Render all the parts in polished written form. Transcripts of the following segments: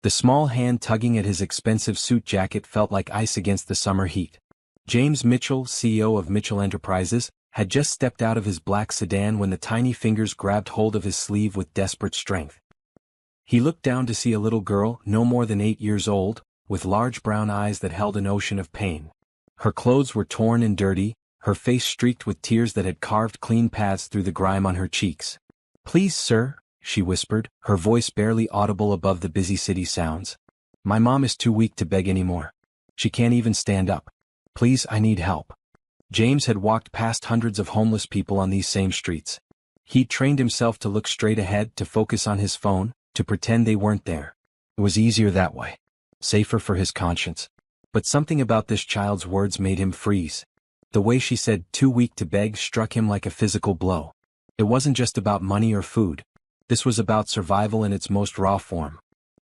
The small hand tugging at his expensive suit jacket felt like ice against the summer heat. James Mitchell, CEO of Mitchell Enterprises, had just stepped out of his black sedan when the tiny fingers grabbed hold of his sleeve with desperate strength. He looked down to see a little girl, no more than 8 years old, with large brown eyes that held an ocean of pain. Her clothes were torn and dirty, her face streaked with tears that had carved clean paths through the grime on her cheeks. "Please, sir," she whispered, her voice barely audible above the busy city sounds. "My mom is too weak to beg anymore. She can't even stand up. Please, I need help." James had walked past hundreds of homeless people on these same streets. He'd trained himself to look straight ahead, to focus on his phone, to pretend they weren't there. It was easier that way. Safer for his conscience. But something about this child's words made him freeze. The way she said "too weak to beg" struck him like a physical blow. It wasn't just about money or food. This was about survival in its most raw form.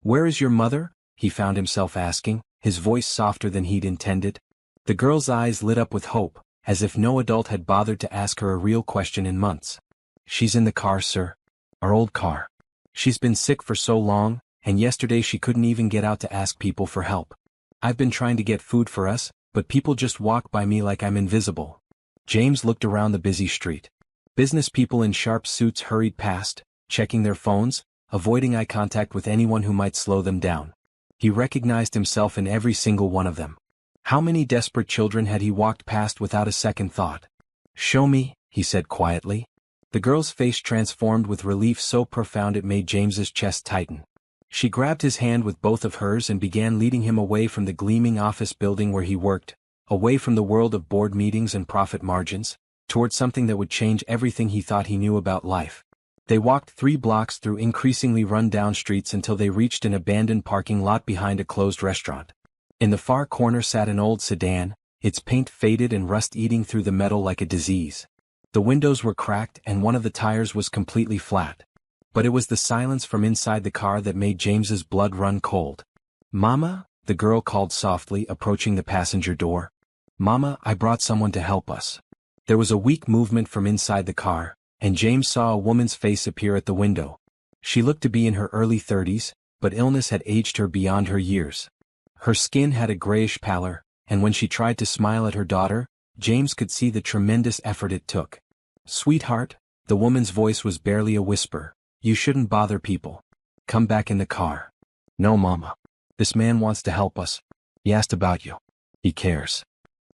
"Where is your mother?" he found himself asking, his voice softer than he'd intended. The girl's eyes lit up with hope, as if no adult had bothered to ask her a real question in months. "She's in the car, sir. Our old car. She's been sick for so long, and yesterday she couldn't even get out to ask people for help. I've been trying to get food for us, but people just walk by me like I'm invisible." James looked around the busy street. Business people in sharp suits hurried past, checking their phones, avoiding eye contact with anyone who might slow them down. He recognized himself in every single one of them. How many desperate children had he walked past without a second thought? "Show me," he said quietly. The girl's face transformed with relief so profound it made James's chest tighten. She grabbed his hand with both of hers and began leading him away from the gleaming office building where he worked, away from the world of board meetings and profit margins, toward something that would change everything he thought he knew about life. They walked 3 blocks through increasingly run-down streets until they reached an abandoned parking lot behind a closed restaurant. In the far corner sat an old sedan, its paint faded and rust eating through the metal like a disease. The windows were cracked and one of the tires was completely flat. But it was the silence from inside the car that made James's blood run cold. "Mama," the girl called softly, approaching the passenger door. "Mama, I brought someone to help us." There was a weak movement from inside the car, and James saw a woman's face appear at the window. She looked to be in her early 30s, but illness had aged her beyond her years. Her skin had a grayish pallor, and when she tried to smile at her daughter, James could see the tremendous effort it took. "Sweetheart," the woman's voice was barely a whisper, "you shouldn't bother people. Come back in the car." "No, Mama. This man wants to help us. He asked about you. He cares."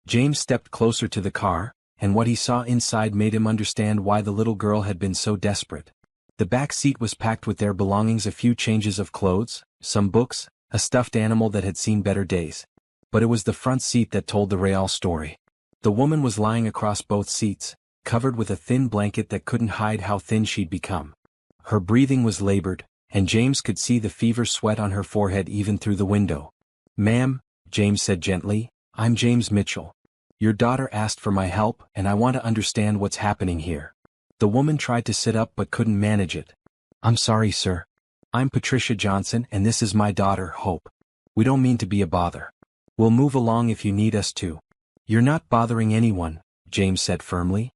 James stepped closer to the car, and what he saw inside made him understand why the little girl had been so desperate. The back seat was packed with their belongings, a few changes of clothes, some books, a stuffed animal that had seen better days. But it was the front seat that told the real story. The woman was lying across both seats, covered with a thin blanket that couldn't hide how thin she'd become. Her breathing was labored, and James could see the fever sweat on her forehead even through the window. "Ma'am," James said gently, "I'm James Mitchell. Your daughter asked for my help, and I want to understand what's happening here." The woman tried to sit up but couldn't manage it. "I'm sorry, sir. I'm Patricia Johnson, and this is my daughter, Hope. We don't mean to be a bother. We'll move along if you need us to." "You're not bothering anyone," James said firmly.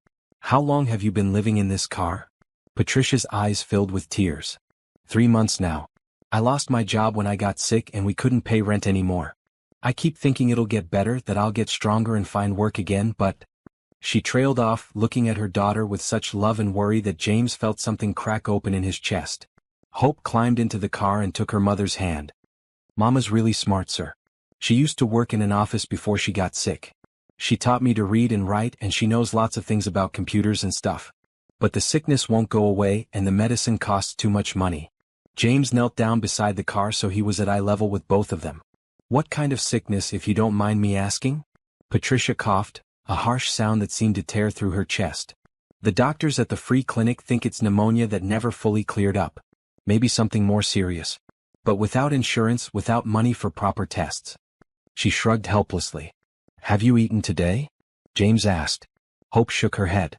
"How long have you been living in this car?" Patricia's eyes filled with tears. 3 months now. I lost my job when I got sick and we couldn't pay rent anymore. I keep thinking it'll get better, that I'll get stronger and find work again, but..." She trailed off, looking at her daughter with such love and worry that James felt something crack open in his chest. Hope climbed into the car and took her mother's hand. "Mama's really smart, sir. She used to work in an office before she got sick. She taught me to read and write, and she knows lots of things about computers and stuff. But the sickness won't go away and the medicine costs too much money." James knelt down beside the car so he was at eye level with both of them. "What kind of sickness, if you don't mind me asking?" Patricia coughed, a harsh sound that seemed to tear through her chest. "The doctors at the free clinic think it's pneumonia that never fully cleared up. Maybe something more serious. But without insurance, without money for proper tests." She shrugged helplessly. "Have you eaten today?" James asked. Hope shook her head.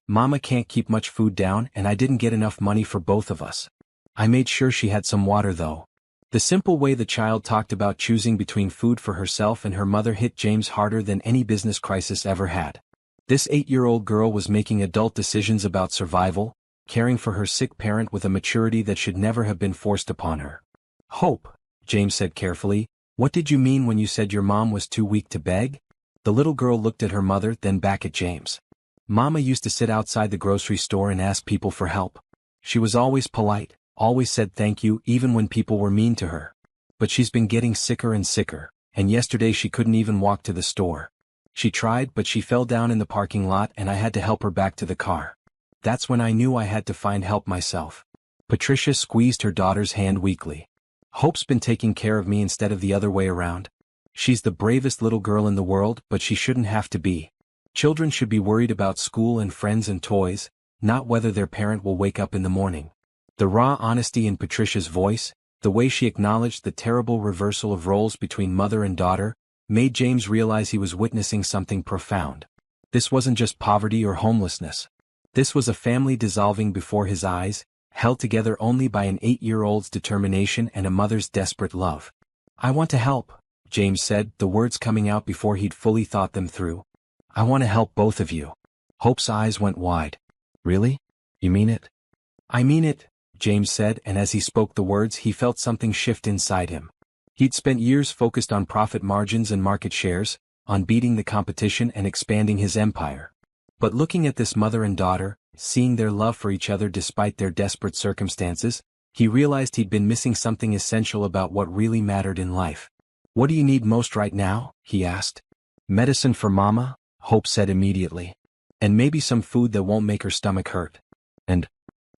"Mama can't keep much food down, and I didn't get enough money for both of us. I made sure she had some water though." The simple way the child talked about choosing between food for herself and her mother hit James harder than any business crisis ever had. This 8-year-old girl was making adult decisions about survival, caring for her sick parent with a maturity that should never have been forced upon her. "Hope," James said carefully. What did you mean when you said your mom was too weak to beg? The little girl looked at her mother, then back at James. Mama used to sit outside the grocery store and ask people for help. She was always polite, always said thank you even when people were mean to her. But she's been getting sicker and sicker, and yesterday she couldn't even walk to the store. She tried, but she fell down in the parking lot and I had to help her back to the car. That's when I knew I had to find help myself. Patricia squeezed her daughter's hand weakly. Hope's been taking care of me instead of the other way around. She's the bravest little girl in the world, but she shouldn't have to be. Children should be worried about school and friends and toys, not whether their parent will wake up in the morning. The raw honesty in Patricia's voice, the way she acknowledged the terrible reversal of roles between mother and daughter, made James realize he was witnessing something profound. This wasn't just poverty or homelessness. This was a family dissolving before his eyes, held together only by an 8-year-old's determination and a mother's desperate love. I want to help, James said, the words coming out before he'd fully thought them through. I want to help both of you. Hope's eyes went wide. Really? You mean it? I mean it, James said, and as he spoke the words he felt something shift inside him. He'd spent years focused on profit margins and market shares, on beating the competition and expanding his empire. But looking at this mother and daughter, seeing their love for each other despite their desperate circumstances, he realized he'd been missing something essential about what really mattered in life. What do you need most right now? He asked. Medicine for Mama, Hope said immediately. And maybe some food that won't make her stomach hurt. And?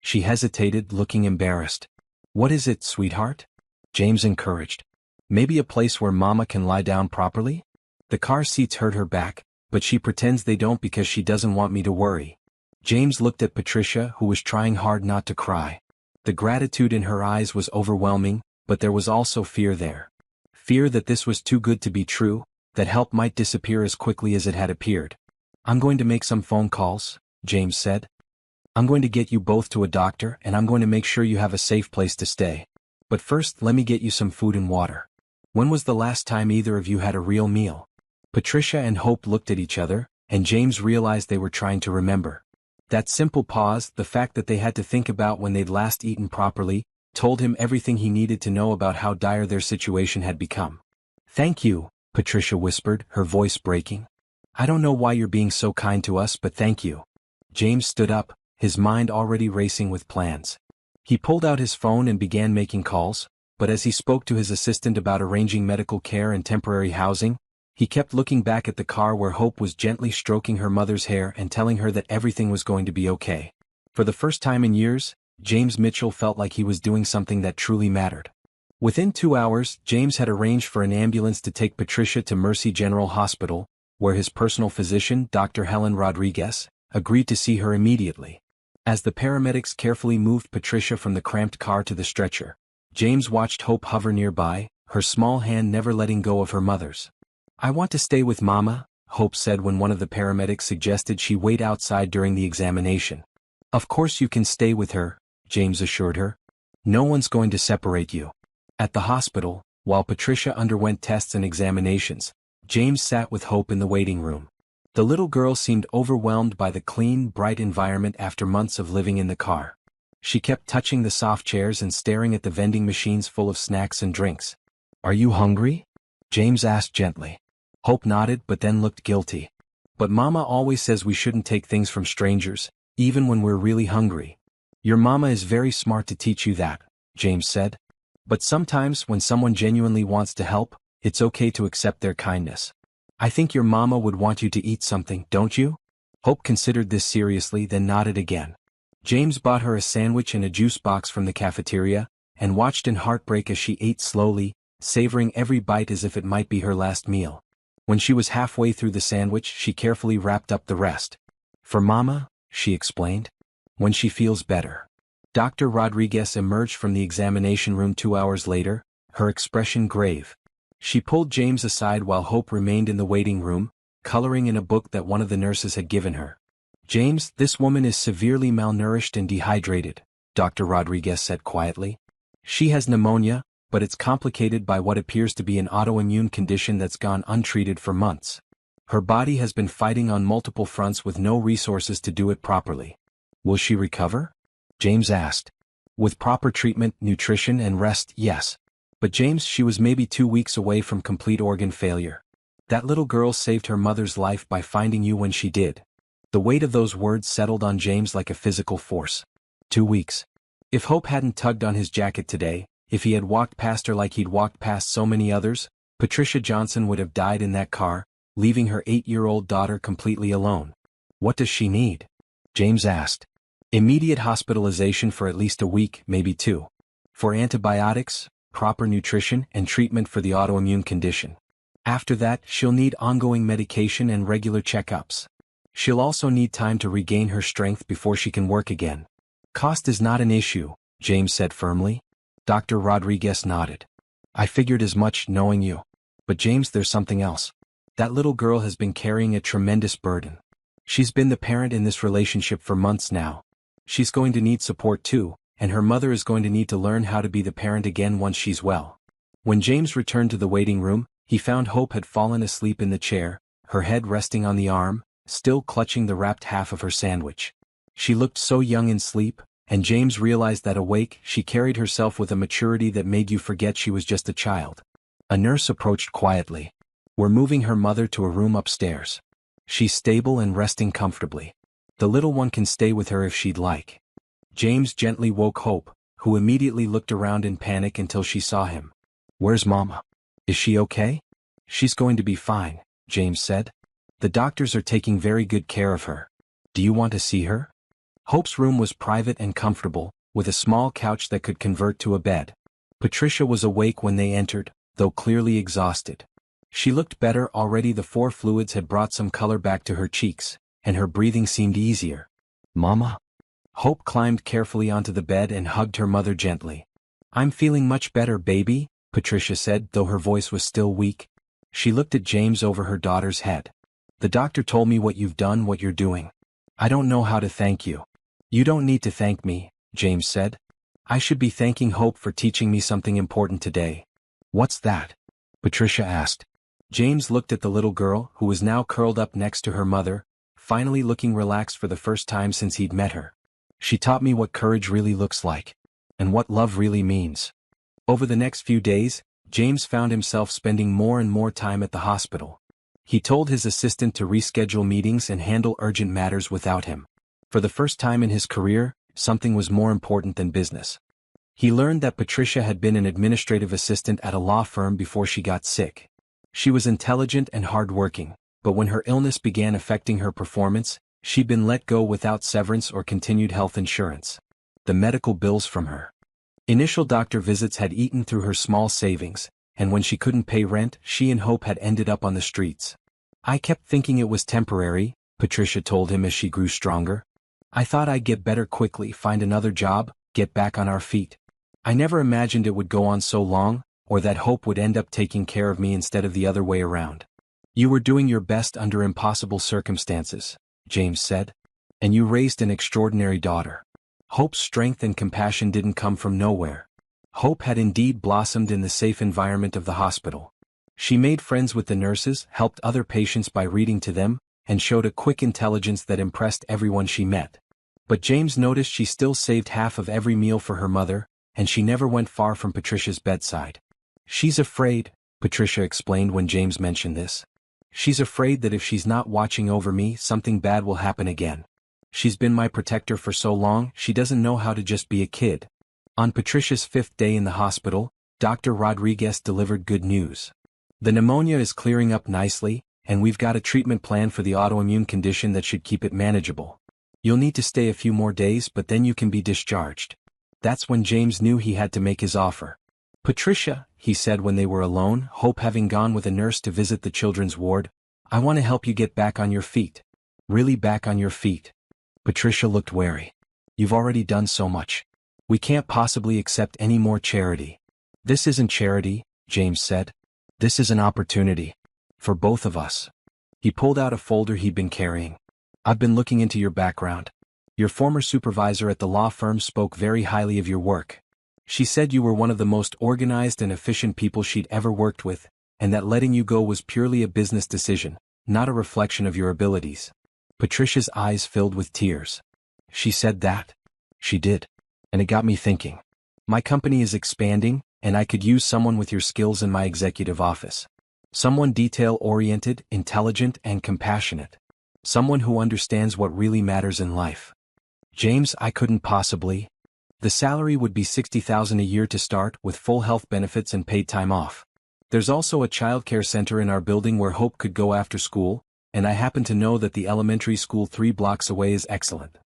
She hesitated, looking embarrassed. What is it, sweetheart? James encouraged. Maybe a place where Mama can lie down properly? The car seats hurt her back, but she pretends they don't because she doesn't want me to worry. James looked at Patricia, who was trying hard not to cry. The gratitude in her eyes was overwhelming, but there was also fear there. Fear that this was too good to be true, that help might disappear as quickly as it had appeared. I'm going to make some phone calls, James said. I'm going to get you both to a doctor and I'm going to make sure you have a safe place to stay. But first let me get you some food and water. When was the last time either of you had a real meal? Patricia and Hope looked at each other, and James realized they were trying to remember. That simple pause, the fact that they had to think about when they'd last eaten properly, told him everything he needed to know about how dire their situation had become. Thank you, Patricia whispered, her voice breaking. I don't know why you're being so kind to us, but thank you. James stood up, his mind already racing with plans. He pulled out his phone and began making calls, but as he spoke to his assistant about arranging medical care and temporary housing, he kept looking back at the car where Hope was gently stroking her mother's hair and telling her that everything was going to be okay. For the first time in years, James Mitchell felt like he was doing something that truly mattered. Within 2 hours, James had arranged for an ambulance to take Patricia to Mercy General Hospital, where his personal physician, Dr. Helen Rodriguez, agreed to see her immediately. As the paramedics carefully moved Patricia from the cramped car to the stretcher, James watched Hope hover nearby, her small hand never letting go of her mother's. I want to stay with Mama, Hope said when one of the paramedics suggested she wait outside during the examination. Of course you can stay with her, James assured her. No one's going to separate you. At the hospital, while Patricia underwent tests and examinations, James sat with Hope in the waiting room. The little girl seemed overwhelmed by the clean, bright environment after months of living in the car. She kept touching the soft chairs and staring at the vending machines full of snacks and drinks. Are you hungry? James asked gently. Hope nodded but then looked guilty. But Mama always says we shouldn't take things from strangers, even when we're really hungry. Your Mama is very smart to teach you that, James said. But sometimes when someone genuinely wants to help, it's okay to accept their kindness. I think your Mama would want you to eat something, don't you? Hope considered this seriously, then nodded again. James bought her a sandwich and a juice box from the cafeteria, and watched in heartbreak as she ate slowly, savoring every bite as if it might be her last meal. When she was halfway through the sandwich, she carefully wrapped up the rest. For Mama, she explained. When she feels better. Dr. Rodriguez emerged from the examination room 2 hours later, her expression grave. She pulled James aside while Hope remained in the waiting room, coloring in a book that one of the nurses had given her. James, this woman is severely malnourished and dehydrated, Dr. Rodriguez said quietly. She has pneumonia, but it's complicated by what appears to be an autoimmune condition that's gone untreated for months. Her body has been fighting on multiple fronts with no resources to do it properly. Will she recover? James asked. With proper treatment, nutrition and rest, yes. But James, she was maybe 2 weeks away from complete organ failure. That little girl saved her mother's life by finding you when she did. The weight of those words settled on James like a physical force. 2 weeks. If Hope hadn't tugged on his jacket today, if he had walked past her like he'd walked past so many others, Patricia Johnson would have died in that car, leaving her 8-year-old daughter completely alone. What does she need? James asked. Immediate hospitalization for at least a week, maybe 2. For antibiotics, proper nutrition, and treatment for the autoimmune condition. After that, she'll need ongoing medication and regular checkups. She'll also need time to regain her strength before she can work again. Cost is not an issue, James said firmly. Dr. Rodriguez nodded. I figured as much, knowing you. But James, there's something else. That little girl has been carrying a tremendous burden. She's been the parent in this relationship for months now. She's going to need support too, and her mother is going to need to learn how to be the parent again once she's well. When James returned to the waiting room, he found Hope had fallen asleep in the chair, her head resting on the arm, still clutching the wrapped half of her sandwich. She looked so young in sleep, and James realized that awake, she carried herself with a maturity that made you forget she was just a child. A nurse approached quietly. We're moving her mother to a room upstairs. She's stable and resting comfortably. The little one can stay with her if she'd like. James gently woke Hope, who immediately looked around in panic until she saw him. Where's Mama? Is she okay? She's going to be fine, James said. The doctors are taking very good care of her. Do you want to see her? Hope's room was private and comfortable, with a small couch that could convert to a bed. Patricia was awake when they entered, though clearly exhausted. She looked better already. The 4 fluids had brought some color back to her cheeks, and her breathing seemed easier. Mama? Hope climbed carefully onto the bed and hugged her mother gently. I'm feeling much better, baby, Patricia said, though her voice was still weak. She looked at James over her daughter's head. The doctor told me what you've done, what you're doing. I don't know how to thank you. You don't need to thank me, James said. I should be thanking Hope for teaching me something important today. What's that? Patricia asked. James looked at the little girl, who was now curled up next to her mother, finally looking relaxed for the first time since he'd met her. She taught me what courage really looks like, and what love really means. Over the next few days, James found himself spending more and more time at the hospital. He told his assistant to reschedule meetings and handle urgent matters without him. For the first time in his career, something was more important than business. He learned that Patricia had been an administrative assistant at a law firm before she got sick. She was intelligent and hardworking, but when her illness began affecting her performance, she'd been let go without severance or continued health insurance. The medical bills from her initial doctor visits had eaten through her small savings, and when she couldn't pay rent, she and Hope had ended up on the streets. I kept thinking it was temporary, Patricia told him as she grew stronger. I thought I'd get better quickly, find another job, get back on our feet. I never imagined it would go on so long, or that Hope would end up taking care of me instead of the other way around. You were doing your best under impossible circumstances, James said. And you raised an extraordinary daughter. Hope's strength and compassion didn't come from nowhere. Hope had indeed blossomed in the safe environment of the hospital. She made friends with the nurses, helped other patients by reading to them, and showed a quick intelligence that impressed everyone she met. But James noticed she still saved half of every meal for her mother, and she never went far from Patricia's bedside. She's afraid, Patricia explained when James mentioned this. She's afraid that if she's not watching over me, something bad will happen again. She's been my protector for so long, she doesn't know how to just be a kid. On Patricia's 5th day in the hospital, Dr. Rodriguez delivered good news. The pneumonia is clearing up nicely, and we've got a treatment plan for the autoimmune condition that should keep it manageable. You'll need to stay a few more days, but then you can be discharged. That's when James knew he had to make his offer. Patricia, he said when they were alone, Hope having gone with a nurse to visit the children's ward, I want to help you get back on your feet. Really back on your feet. Patricia looked wary. You've already done so much. We can't possibly accept any more charity. This isn't charity, James said. This is an opportunity. For both of us. He pulled out a folder he'd been carrying. I've been looking into your background. Your former supervisor at the law firm spoke very highly of your work. She said you were one of the most organized and efficient people she'd ever worked with, and that letting you go was purely a business decision, not a reflection of your abilities. Patricia's eyes filled with tears. She said that? She did. And it got me thinking. My company is expanding, and I could use someone with your skills in my executive office. Someone detail-oriented, intelligent, and compassionate. Someone who understands what really matters in life. James, I couldn't possibly. The salary would be $60,000 a year to start, with full health benefits and paid time off. There's also a childcare center in our building where Hope could go after school, and I happen to know that the elementary school 3 blocks away is excellent.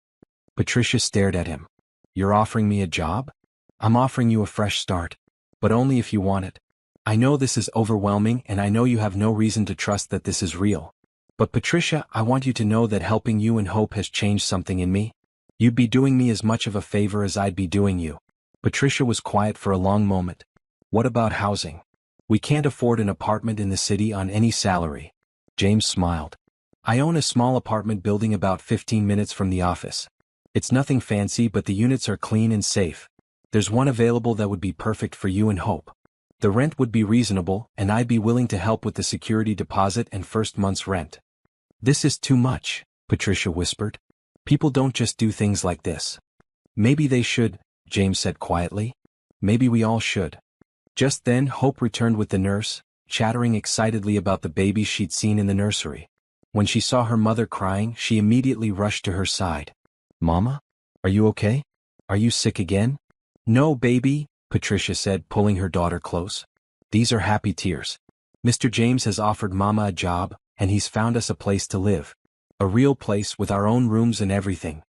Patricia stared at him. You're offering me a job? I'm offering you a fresh start. But only if you want it. I know this is overwhelming and I know you have no reason to trust that this is real. But Patricia, I want you to know that helping you and Hope has changed something in me. You'd be doing me as much of a favor as I'd be doing you. Patricia was quiet for a long moment. What about housing? We can't afford an apartment in the city on any salary. James smiled. I own a small apartment building about 15 minutes from the office. It's nothing fancy, but the units are clean and safe. There's one available that would be perfect for you and Hope. The rent would be reasonable, and I'd be willing to help with the security deposit and first month's rent. This is too much, Patricia whispered. People don't just do things like this. Maybe they should, James said quietly. Maybe we all should. Just then Hope returned with the nurse, chattering excitedly about the baby she'd seen in the nursery. When she saw her mother crying, she immediately rushed to her side. Mama? Are you okay? Are you sick again? No, baby, Patricia said, pulling her daughter close. These are happy tears. Mr. James has offered Mama a job, and he's found us a place to live. A real place with our own rooms and everything.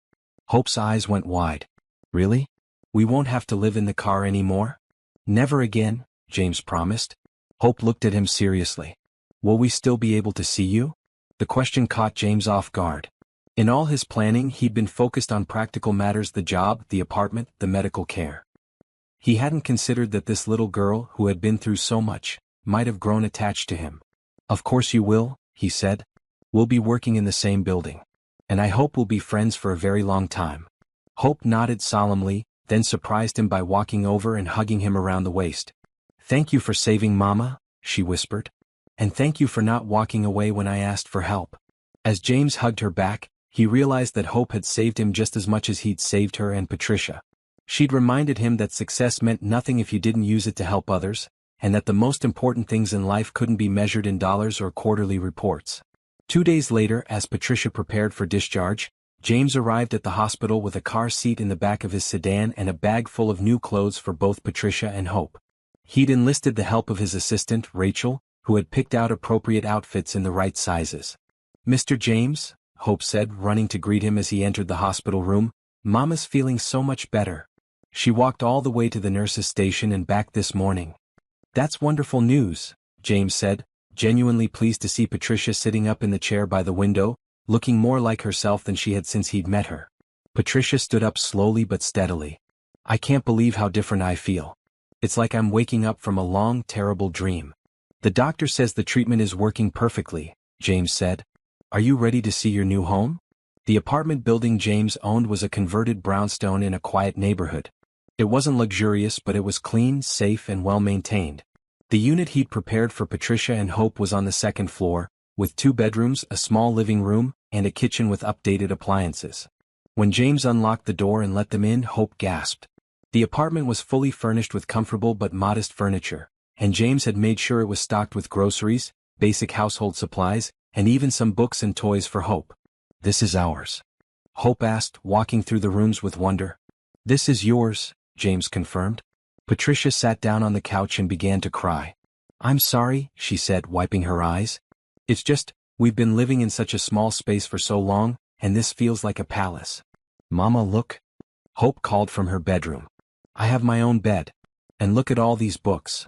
Hope's eyes went wide. Really? We won't have to live in the car anymore? Never again, James promised. Hope looked at him seriously. Will we still be able to see you? The question caught James off guard. In all his planning, he'd been focused on practical matters: the job, the apartment, the medical care. He hadn't considered that this little girl, who had been through so much, might have grown attached to him. Of course you will, he said. We'll be working in the same building. And I hope we'll be friends for a very long time. Hope nodded solemnly, then surprised him by walking over and hugging him around the waist. Thank you for saving Mama, she whispered. And thank you for not walking away when I asked for help. As James hugged her back, he realized that Hope had saved him just as much as he'd saved her and Patricia. She'd reminded him that success meant nothing if you didn't use it to help others, and that the most important things in life couldn't be measured in dollars or quarterly reports. 2 days later, as Patricia prepared for discharge, James arrived at the hospital with a car seat in the back of his sedan and a bag full of new clothes for both Patricia and Hope. He'd enlisted the help of his assistant, Rachel, who had picked out appropriate outfits in the right sizes. Mr. James, Hope said, running to greet him as he entered the hospital room, Mama's feeling so much better. She walked all the way to the nurse's station and back this morning. That's wonderful news, James said, genuinely pleased to see Patricia sitting up in the chair by the window, looking more like herself than she had since he'd met her. Patricia stood up slowly but steadily. I can't believe how different I feel. It's like I'm waking up from a long, terrible dream. The doctor says the treatment is working perfectly, James said. Are you ready to see your new home? The apartment building James owned was a converted brownstone in a quiet neighborhood. It wasn't luxurious, but it was clean, safe, and well-maintained. The unit he'd prepared for Patricia and Hope was on the second floor, with 2 bedrooms, a small living room, and a kitchen with updated appliances. When James unlocked the door and let them in, Hope gasped. The apartment was fully furnished with comfortable but modest furniture, and James had made sure it was stocked with groceries, basic household supplies, and even some books and toys for Hope. This is ours, Hope asked, walking through the rooms with wonder. This is yours, James confirmed. Patricia sat down on the couch and began to cry. I'm sorry, she said, wiping her eyes. It's just, we've been living in such a small space for so long, and this feels like a palace. Mama, look. Hope called from her bedroom. I have my own bed. And look at all these books.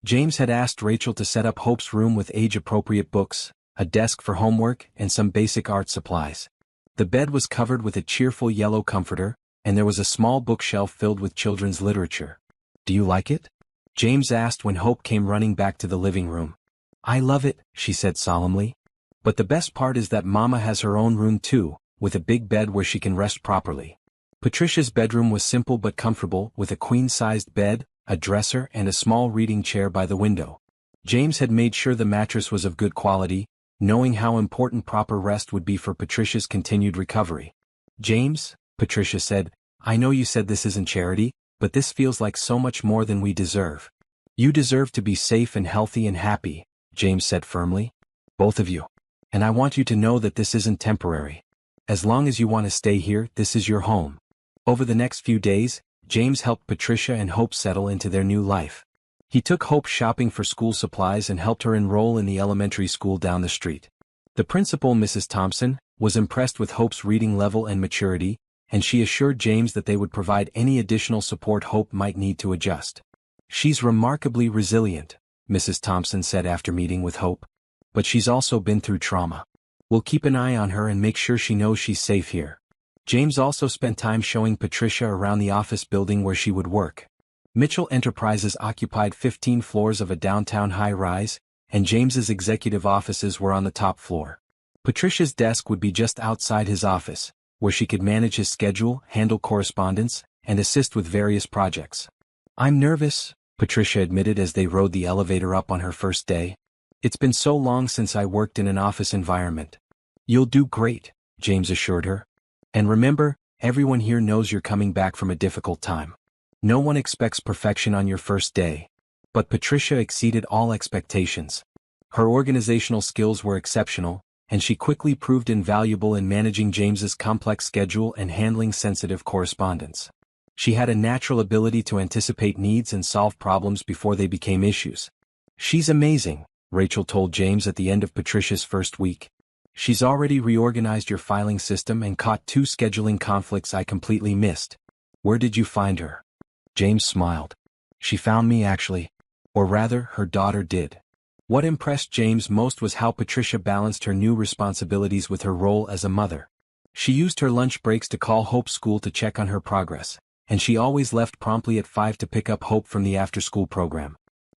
James had asked Rachel to set up Hope's room with age-appropriate books, a desk for homework, and some basic art supplies. The bed was covered with a cheerful yellow comforter, and there was a small bookshelf filled with children's literature. Do you like it? James asked when Hope came running back to the living room. I love it, she said solemnly. But the best part is that Mama has her own room too, with a big bed where she can rest properly. Patricia's bedroom was simple but comfortable, with a queen-sized bed, a dresser, and a small reading chair by the window. James had made sure the mattress was of good quality, knowing how important proper rest would be for Patricia's continued recovery. James, Patricia said, I know you said this isn't charity, but this feels like so much more than we deserve. You deserve to be safe and healthy and happy, James said firmly. Both of you. And I want you to know that this isn't temporary. As long as you want to stay here, this is your home. Over the next few days, James helped Patricia and Hope settle into their new life. He took Hope shopping for school supplies and helped her enroll in the elementary school down the street. The principal, Mrs. Thompson, was impressed with Hope's reading level and maturity, and she assured James that they would provide any additional support Hope might need to adjust. She's remarkably resilient, Mrs. Thompson said after meeting with Hope. But she's also been through trauma. We'll keep an eye on her and make sure she knows she's safe here. James also spent time showing Patricia around the office building where she would work. Mitchell Enterprises occupied 15 floors of a downtown high-rise, and James's executive offices were on the top floor. Patricia's desk would be just outside his office, where she could manage his schedule, handle correspondence, and assist with various projects. I'm nervous, Patricia admitted as they rode the elevator up on her first day. It's been so long since I worked in an office environment. You'll do great, James assured her. And remember, everyone here knows you're coming back from a difficult time. No one expects perfection on your first day. But Patricia exceeded all expectations. Her organizational skills were exceptional, and she quickly proved invaluable in managing James's complex schedule and handling sensitive correspondence. She had a natural ability to anticipate needs and solve problems before they became issues. She's amazing, Rachel told James at the end of Patricia's first week. She's already reorganized your filing system and caught 2 scheduling conflicts I completely missed. Where did you find her? James smiled. She found me actually. Or rather, her daughter did. What impressed James most was how Patricia balanced her new responsibilities with her role as a mother. She used her lunch breaks to call Hope's school to check on her progress, and she always left promptly at 5 to pick up Hope from the after-school program.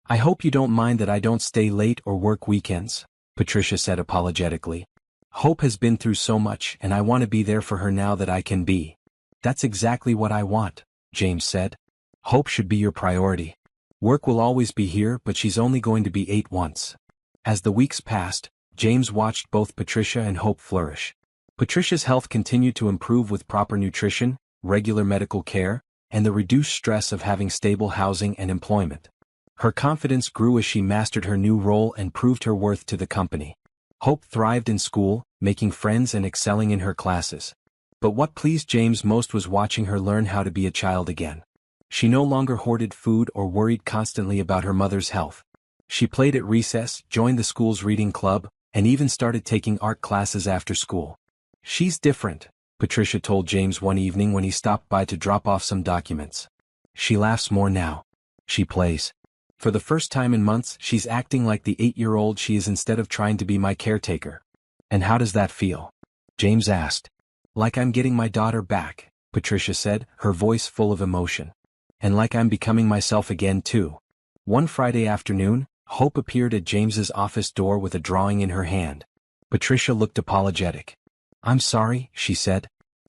I hope you don't mind that I don't stay late or work weekends, Patricia said apologetically. Hope has been through so much and I want to be there for her now that I can be. That's exactly what I want, James said. Hope should be your priority. Work will always be here, but she's only going to be 8 once. As the weeks passed, James watched both Patricia and Hope flourish. Patricia's health continued to improve with proper nutrition, regular medical care, and the reduced stress of having stable housing and employment. Her confidence grew as she mastered her new role and proved her worth to the company. Hope thrived in school, making friends and excelling in her classes. But what pleased James most was watching her learn how to be a child again. She no longer hoarded food or worried constantly about her mother's health. She played at recess, joined the school's reading club, and even started taking art classes after school. She's different, Patricia told James one evening when he stopped by to drop off some documents. She laughs more now. She plays. For the first time in months, she's acting like the 8-year-old she is instead of trying to be my caretaker. And how does that feel? James asked. Like I'm getting my daughter back, Patricia said, her voice full of emotion. And like I'm becoming myself again too. One Friday afternoon, Hope appeared at James's office door with a drawing in her hand. Patricia looked apologetic. I'm sorry, she said.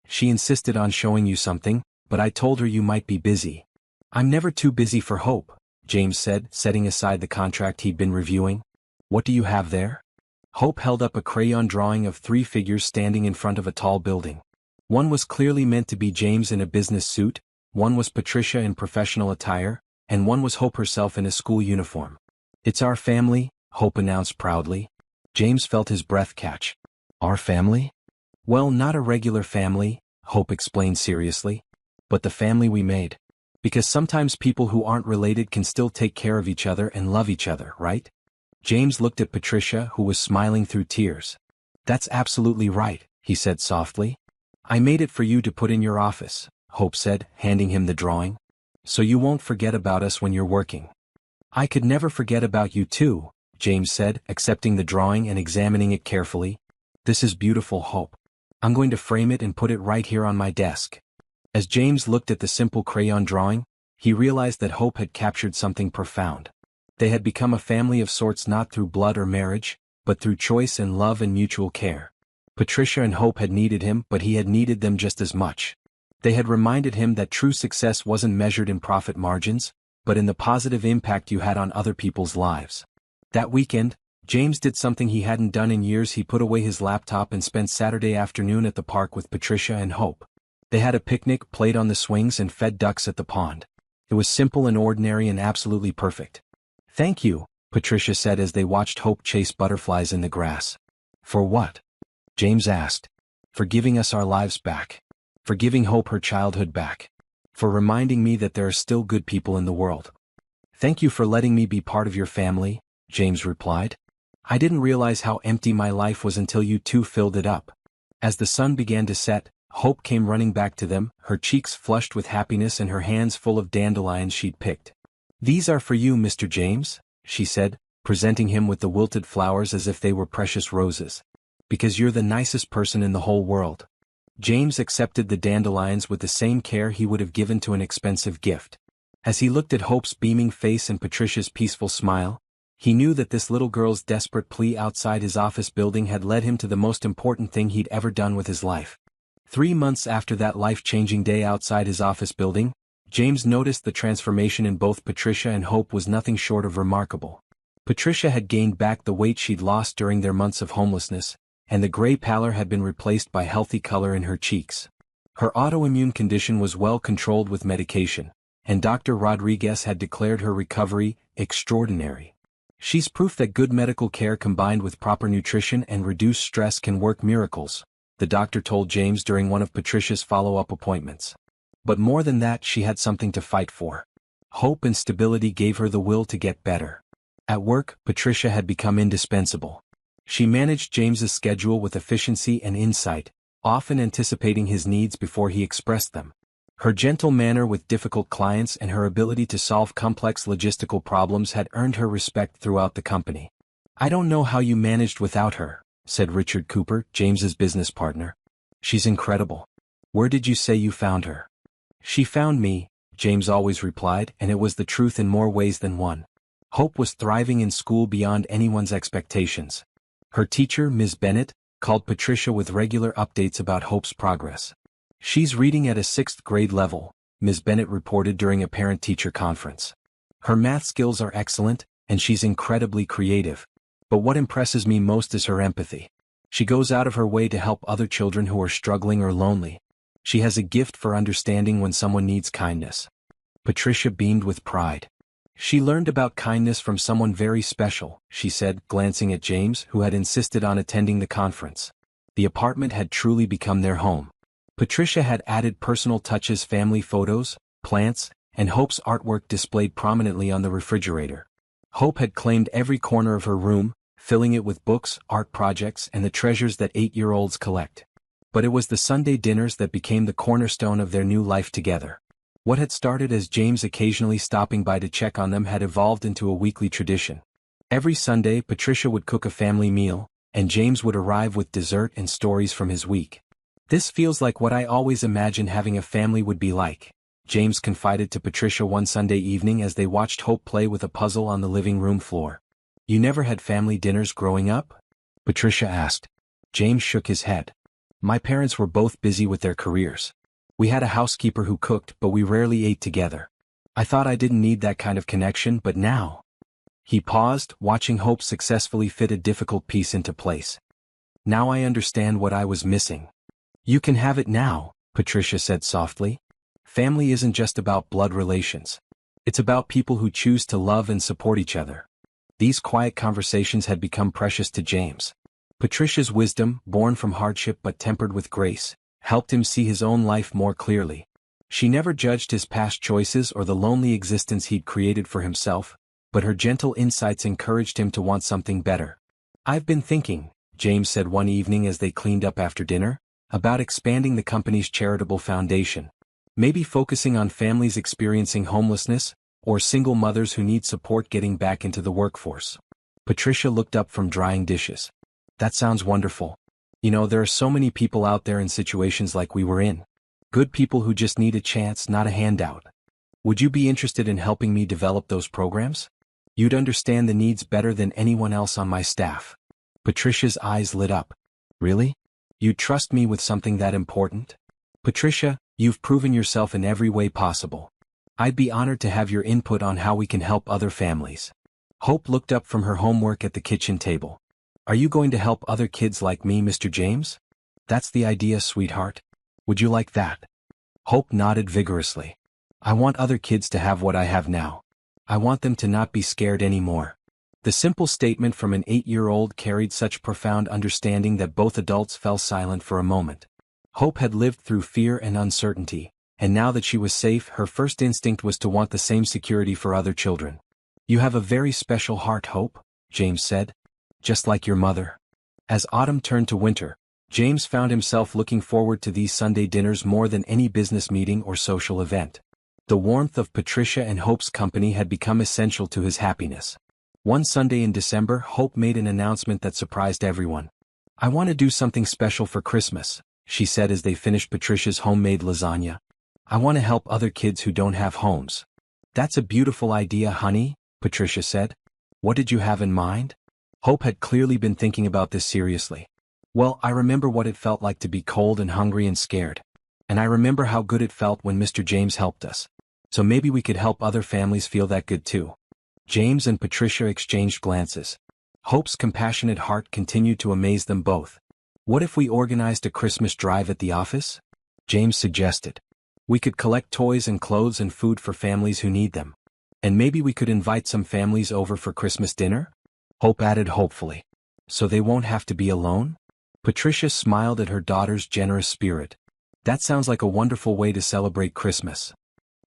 She insisted on showing you something, but I told her you might be busy. I'm never too busy for Hope, James said, setting aside the contract he'd been reviewing. What do you have there? Hope held up a crayon drawing of 3 figures standing in front of a tall building. One was clearly meant to be James in a business suit, one was Patricia in professional attire, and one was Hope herself in a school uniform. It's our family, Hope announced proudly. James felt his breath catch. Our family? Well, not a regular family, Hope explained seriously, but the family we made. Because sometimes people who aren't related can still take care of each other and love each other, right? James looked at Patricia, who was smiling through tears. That's absolutely right, he said softly. I made it for you to put in your office, Hope said, handing him the drawing. So you won't forget about us when you're working. I could never forget about you too, James said, accepting the drawing and examining it carefully. This is beautiful, Hope. I'm going to frame it and put it right here on my desk. As James looked at the simple crayon drawing, he realized that Hope had captured something profound. They had become a family of sorts not through blood or marriage, but through choice and love and mutual care. Patricia and Hope had needed him, but he had needed them just as much. They had reminded him that true success wasn't measured in profit margins, but in the positive impact you had on other people's lives. That weekend, James did something he hadn't done in years. He put away his laptop and spent Saturday afternoon at the park with Patricia and Hope. They had a picnic, played on the swings, and fed ducks at the pond. It was simple and ordinary and absolutely perfect. Thank you, Patricia said as they watched Hope chase butterflies in the grass. For what? James asked. For giving us our lives back. For giving Hope her childhood back. For reminding me that there are still good people in the world. Thank you for letting me be part of your family, James replied. I didn't realize how empty my life was until you two filled it up. As the sun began to set, Hope came running back to them, her cheeks flushed with happiness and her hands full of dandelions she'd picked. These are for you, Mr. James, she said, presenting him with the wilted flowers as if they were precious roses. Because you're the nicest person in the whole world. James accepted the dandelions with the same care he would have given to an expensive gift. As he looked at Hope's beaming face and Patricia's peaceful smile, he knew that this little girl's desperate plea outside his office building had led him to the most important thing he'd ever done with his life. 3 months after that life-changing day outside his office building, James noticed the transformation in both Patricia and Hope was nothing short of remarkable. Patricia had gained back the weight she'd lost during their months of homelessness, and the gray pallor had been replaced by healthy color in her cheeks. Her autoimmune condition was well controlled with medication, and Dr. Rodriguez had declared her recovery extraordinary. She's proof that good medical care combined with proper nutrition and reduced stress can work miracles, the doctor told James during one of Patricia's follow-up appointments. But more than that, she had something to fight for. Hope and stability gave her the will to get better. At work, Patricia had become indispensable. She managed James's schedule with efficiency and insight, often anticipating his needs before he expressed them. Her gentle manner with difficult clients and her ability to solve complex logistical problems had earned her respect throughout the company. I don't know how you managed without her, said Richard Cooper, James's business partner. She's incredible. Where did you say you found her? She found me, James always replied, and it was the truth in more ways than one. Hope was thriving in school beyond anyone's expectations. Her teacher, Ms. Bennett, called Patricia with regular updates about Hope's progress. She's reading at a 6th grade level, Ms. Bennett reported during a parent-teacher conference. Her math skills are excellent, and she's incredibly creative. But what impresses me most is her empathy. She goes out of her way to help other children who are struggling or lonely. She has a gift for understanding when someone needs kindness. Patricia beamed with pride. She learned about kindness from someone very special, she said, glancing at James, who had insisted on attending the conference. The apartment had truly become their home. Patricia had added personal touches, family photos, plants, and Hope's artwork displayed prominently on the refrigerator. Hope had claimed every corner of her room, filling it with books, art projects, and the treasures that 8-year-olds collect. But it was the Sunday dinners that became the cornerstone of their new life together. What had started as James occasionally stopping by to check on them had evolved into a weekly tradition. Every Sunday, Patricia would cook a family meal, and James would arrive with dessert and stories from his week. This feels like what I always imagined having a family would be like, James confided to Patricia one Sunday evening as they watched Hope play with a puzzle on the living room floor. You never had family dinners growing up? Patricia asked. James shook his head. My parents were both busy with their careers. We had a housekeeper who cooked, but we rarely ate together. I thought I didn't need that kind of connection, but now. He paused, watching Hope successfully fit a difficult piece into place. Now I understand what I was missing. You can have it now, Patricia said softly. Family isn't just about blood relations. It's about people who choose to love and support each other. These quiet conversations had become precious to James. Patricia's wisdom, born from hardship but tempered with grace, helped him see his own life more clearly. She never judged his past choices or the lonely existence he'd created for himself, but her gentle insights encouraged him to want something better. I've been thinking, James said one evening as they cleaned up after dinner, about expanding the company's charitable foundation. Maybe focusing on families experiencing homelessness, or single mothers who need support getting back into the workforce. Patricia looked up from drying dishes. That sounds wonderful. You know, there are so many people out there in situations like we were in. Good people who just need a chance, not a handout. Would you be interested in helping me develop those programs? You'd understand the needs better than anyone else on my staff. Patricia's eyes lit up. Really? You'd trust me with something that important? Patricia, you've proven yourself in every way possible. I'd be honored to have your input on how we can help other families. Hope looked up from her homework at the kitchen table. Are you going to help other kids like me, Mr. James? That's the idea, sweetheart. Would you like that? Hope nodded vigorously. I want other kids to have what I have now. I want them to not be scared anymore." The simple statement from an 8-year-old carried such profound understanding that both adults fell silent for a moment. Hope had lived through fear and uncertainty, and now that she was safe, her first instinct was to want the same security for other children. "You have a very special heart, Hope," James said. "Just like your mother." As autumn turned to winter, James found himself looking forward to these Sunday dinners more than any business meeting or social event. The warmth of Patricia and Hope's company had become essential to his happiness. One Sunday in December, Hope made an announcement that surprised everyone. "I want to do something special for Christmas," she said as they finished Patricia's homemade lasagna. "I want to help other kids who don't have homes." "That's a beautiful idea, honey," Patricia said. "What did you have in mind?" Hope had clearly been thinking about this seriously. "Well, I remember what it felt like to be cold and hungry and scared. And I remember how good it felt when Mr. James helped us. So maybe we could help other families feel that good too." James and Patricia exchanged glances. Hope's compassionate heart continued to amaze them both. "What if we organized a Christmas drive at the office?" James suggested. "We could collect toys and clothes and food for families who need them. And maybe we could invite some families over for Christmas dinner?" Hope added hopefully. "So they won't have to be alone?" Patricia smiled at her daughter's generous spirit. "That sounds like a wonderful way to celebrate Christmas."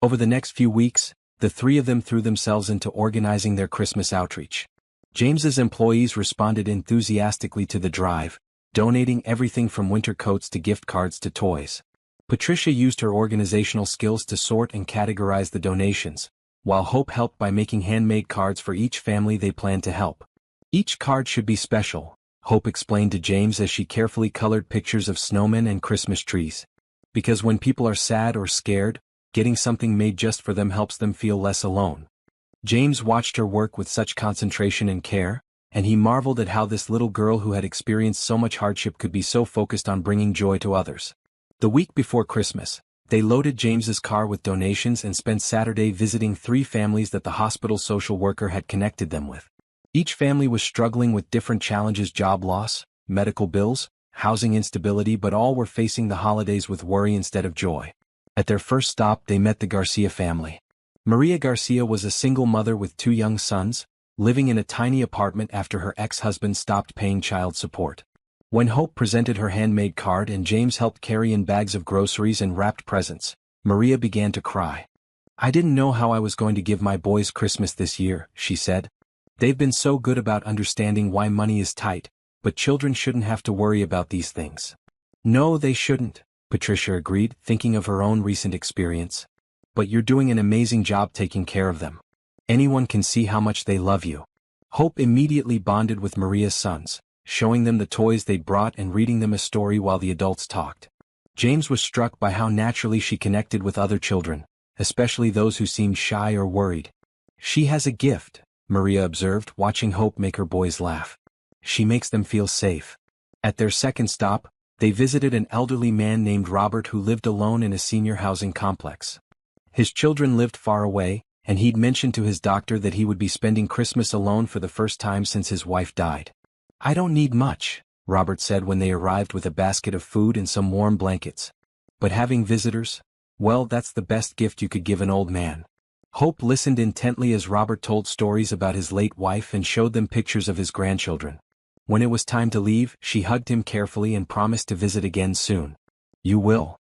Over the next few weeks, the three of them threw themselves into organizing their Christmas outreach. James's employees responded enthusiastically to the drive, donating everything from winter coats to gift cards to toys. Patricia used her organizational skills to sort and categorize the donations, while Hope helped by making handmade cards for each family they planned to help. "Each card should be special," Hope explained to James as she carefully colored pictures of snowmen and Christmas trees. "Because when people are sad or scared, getting something made just for them helps them feel less alone." James watched her work with such concentration and care, and he marveled at how this little girl who had experienced so much hardship could be so focused on bringing joy to others. The week before Christmas, they loaded James's car with donations and spent Saturday visiting 3 families that the hospital social worker had connected them with. Each family was struggling with different challenges: job loss, medical bills, housing instability, but all were facing the holidays with worry instead of joy. At their first stop, they met the Garcia family. Maria Garcia was a single mother with 2 young sons, living in a tiny apartment after her ex-husband stopped paying child support. When Hope presented her handmade card and James helped carry in bags of groceries and wrapped presents, Maria began to cry. "I didn't know how I was going to give my boys Christmas this year," she said. "They've been so good about understanding why money is tight, but children shouldn't have to worry about these things." "No, they shouldn't," Patricia agreed, thinking of her own recent experience. "But you're doing an amazing job taking care of them. Anyone can see how much they love you." Hope immediately bonded with Maria's sons, showing them the toys they'd brought and reading them a story while the adults talked. James was struck by how naturally she connected with other children, especially those who seemed shy or worried. "She has a gift," Maria observed, watching Hope make her boys laugh. "She makes them feel safe." At their second stop, they visited an elderly man named Robert who lived alone in a senior housing complex. His children lived far away, and he'd mentioned to his doctor that he would be spending Christmas alone for the first time since his wife died. "I don't need much," Robert said when they arrived with a basket of food and some warm blankets. "But having visitors? Well, that's the best gift you could give an old man." Hope listened intently as Robert told stories about his late wife and showed them pictures of his grandchildren. When it was time to leave, she hugged him carefully and promised to visit again soon. "You will?"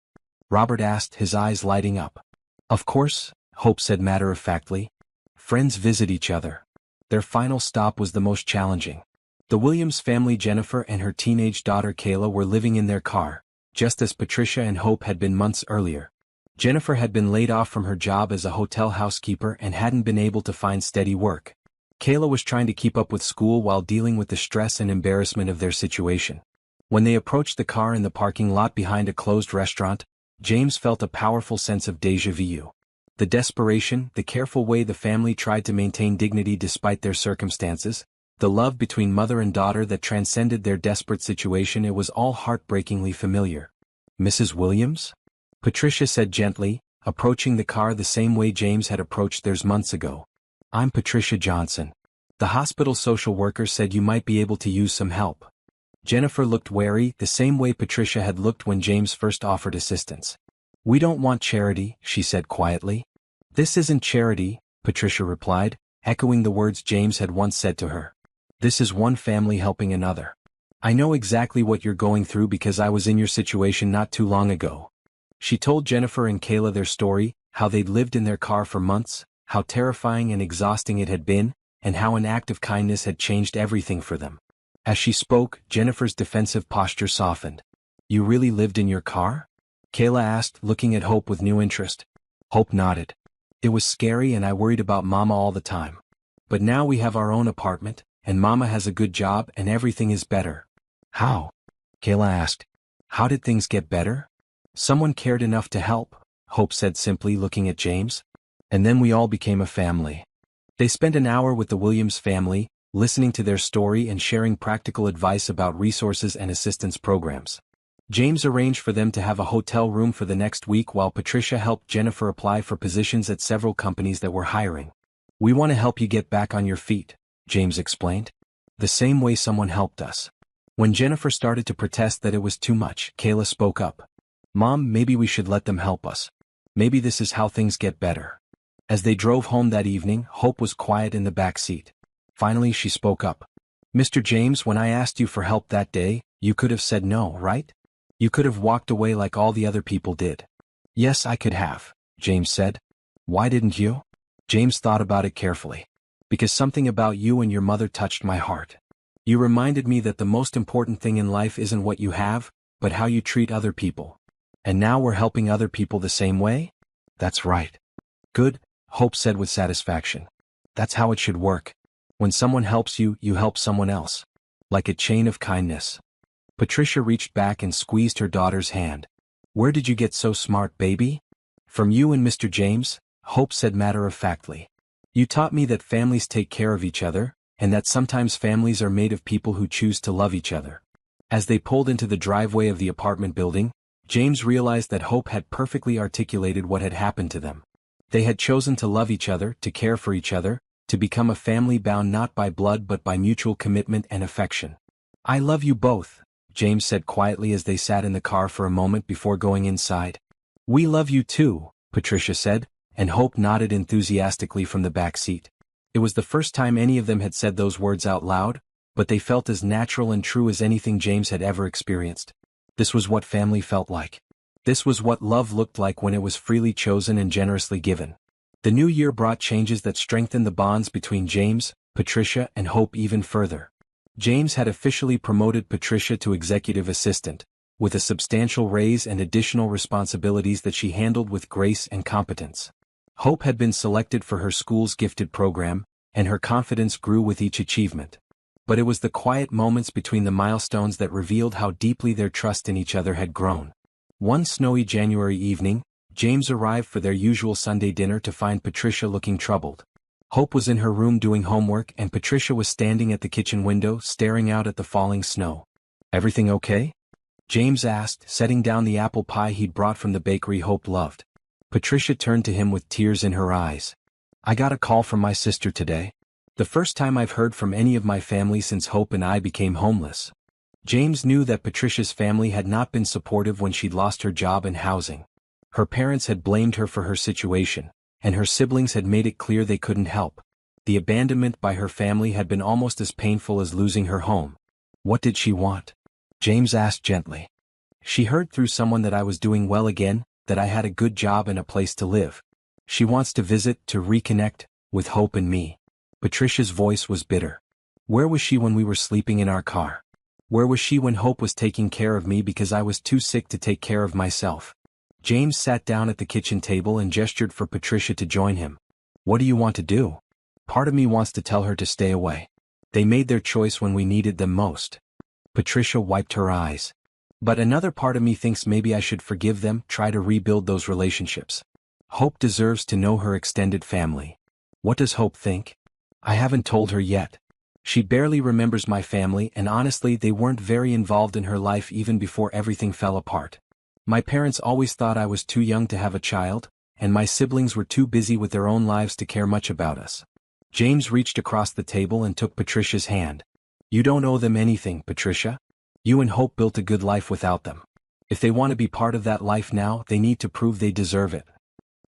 Robert asked, his eyes lighting up. "Of course," Hope said matter-of-factly. Friends visit each other. Their final stop was the most challenging. The Williams family, Jennifer and her teenage daughter Kayla, were living in their car, just as Patricia and Hope had been months earlier. Jennifer had been laid off from her job as a hotel housekeeper and hadn't been able to find steady work. Kayla was trying to keep up with school while dealing with the stress and embarrassment of their situation. When they approached the car in the parking lot behind a closed restaurant, James felt a powerful sense of déjà vu. The desperation, the careful way the family tried to maintain dignity despite their circumstances, the love between mother and daughter that transcended their desperate situation, it was all heartbreakingly familiar. "Mrs. Williams?" Patricia said gently, approaching the car the same way James had approached theirs months ago. "I'm Patricia Johnson. The hospital social worker said you might be able to use some help." Jennifer looked wary, the same way Patricia had looked when James first offered assistance. "We don't want charity," she said quietly. "This isn't charity," Patricia replied, echoing the words James had once said to her. This is one family helping another. I know exactly what you're going through because I was in your situation not too long ago. She told Jennifer and Kayla their story, how they'd lived in their car for months, how terrifying and exhausting it had been, and how an act of kindness had changed everything for them. As she spoke, Jennifer's defensive posture softened. You really lived in your car? Kayla asked, looking at Hope with new interest. Hope nodded. It was scary and I worried about Mama all the time. But now we have our own apartment, and Mama has a good job and everything is better. How? Kayla asked. How did things get better? Someone cared enough to help, Hope said simply, looking at James. And then we all became a family. They spent an hour with the Williams family, listening to their story and sharing practical advice about resources and assistance programs. James arranged for them to have a hotel room for the next week while Patricia helped Jennifer apply for positions at several companies that were hiring. We want to help you get back on your feet, James explained. The same way someone helped us. When Jennifer started to protest that it was too much, Kayla spoke up. Mom, maybe we should let them help us. Maybe this is how things get better. As they drove home that evening, Hope was quiet in the back seat. Finally, she spoke up. Mr. James, when I asked you for help that day, you could have said no, right? You could have walked away like all the other people did. Yes, I could have, James said. Why didn't you? James thought about it carefully. Because something about you and your mother touched my heart. You reminded me that the most important thing in life isn't what you have, but how you treat other people. And now we're helping other people the same way? That's right. Good, Hope said with satisfaction. That's how it should work. When someone helps you, you help someone else. Like a chain of kindness. Patricia reached back and squeezed her daughter's hand. Where did you get so smart, baby? From you and Mr. James, Hope said matter-of-factly. You taught me that families take care of each other, and that sometimes families are made of people who choose to love each other. As they pulled into the driveway of the apartment building, James realized that Hope had perfectly articulated what had happened to them. They had chosen to love each other, to care for each other, to become a family bound not by blood but by mutual commitment and affection. I love you both, James said quietly as they sat in the car for a moment before going inside. We love you too, Patricia said, and Hope nodded enthusiastically from the back seat. It was the first time any of them had said those words out loud, but they felt as natural and true as anything James had ever experienced. This was what family felt like. This was what love looked like when it was freely chosen and generously given. The new year brought changes that strengthened the bonds between James, Patricia, and Hope even further. James had officially promoted Patricia to executive assistant, with a substantial raise and additional responsibilities that she handled with grace and competence. Hope had been selected for her school's gifted program, and her confidence grew with each achievement. But it was the quiet moments between the milestones that revealed how deeply their trust in each other had grown. One snowy January evening, James arrived for their usual Sunday dinner to find Patricia looking troubled. Hope was in her room doing homework and Patricia was standing at the kitchen window staring out at the falling snow. Everything okay? James asked, setting down the apple pie he'd brought from the bakery Hope loved. Patricia turned to him with tears in her eyes. I got a call from my sister today. The first time I've heard from any of my family since Hope and I became homeless. James knew that Patricia's family had not been supportive when she'd lost her job and housing. Her parents had blamed her for her situation, and her siblings had made it clear they couldn't help. The abandonment by her family had been almost as painful as losing her home. What did she want? James asked gently. She heard through someone that I was doing well again, that I had a good job and a place to live. She wants to visit, to reconnect, with Hope and me. Patricia's voice was bitter. Where was she when we were sleeping in our car? Where was she when Hope was taking care of me because I was too sick to take care of myself? James sat down at the kitchen table and gestured for Patricia to join him. What do you want to do? Part of me wants to tell her to stay away. They made their choice when we needed them most. Patricia wiped her eyes. But another part of me thinks maybe I should forgive them, try to rebuild those relationships. Hope deserves to know her extended family. What does Hope think? I haven't told her yet. She barely remembers my family and honestly they weren't very involved in her life even before everything fell apart. My parents always thought I was too young to have a child, and my siblings were too busy with their own lives to care much about us. James reached across the table and took Patricia's hand. You don't owe them anything, Patricia. You and Hope built a good life without them. If they want to be part of that life now, they need to prove they deserve it.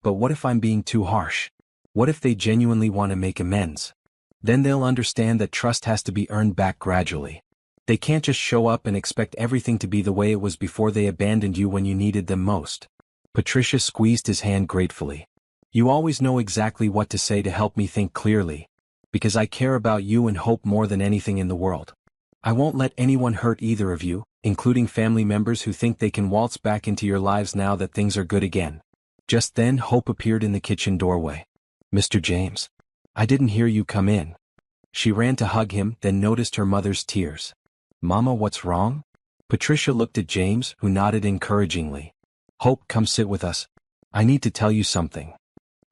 But what if I'm being too harsh? What if they genuinely want to make amends? Then they'll understand that trust has to be earned back gradually. They can't just show up and expect everything to be the way it was before they abandoned you when you needed them most. Patricia squeezed his hand gratefully. You always know exactly what to say to help me think clearly. Because I care about you and Hope more than anything in the world. I won't let anyone hurt either of you, including family members who think they can waltz back into your lives now that things are good again. Just then Hope appeared in the kitchen doorway. Mr. James. I didn't hear you come in. She ran to hug him, then noticed her mother's tears. Mama, what's wrong? Patricia looked at James, who nodded encouragingly. Hope, come sit with us. I need to tell you something.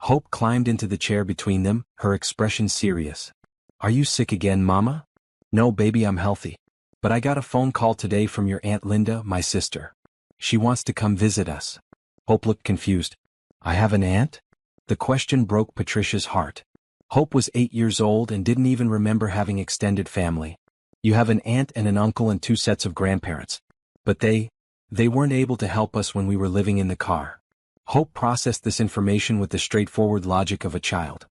Hope climbed into the chair between them, her expression serious. Are you sick again, Mama? No, baby, I'm healthy. But I got a phone call today from your Aunt Linda, my sister. She wants to come visit us. Hope looked confused. I have an aunt? The question broke Patricia's heart. Hope was 8 years old and didn't even remember having extended family. You have an aunt and an uncle and 2 sets of grandparents. But they weren't able to help us when we were living in the car. Hope processed this information with the straightforward logic of a child.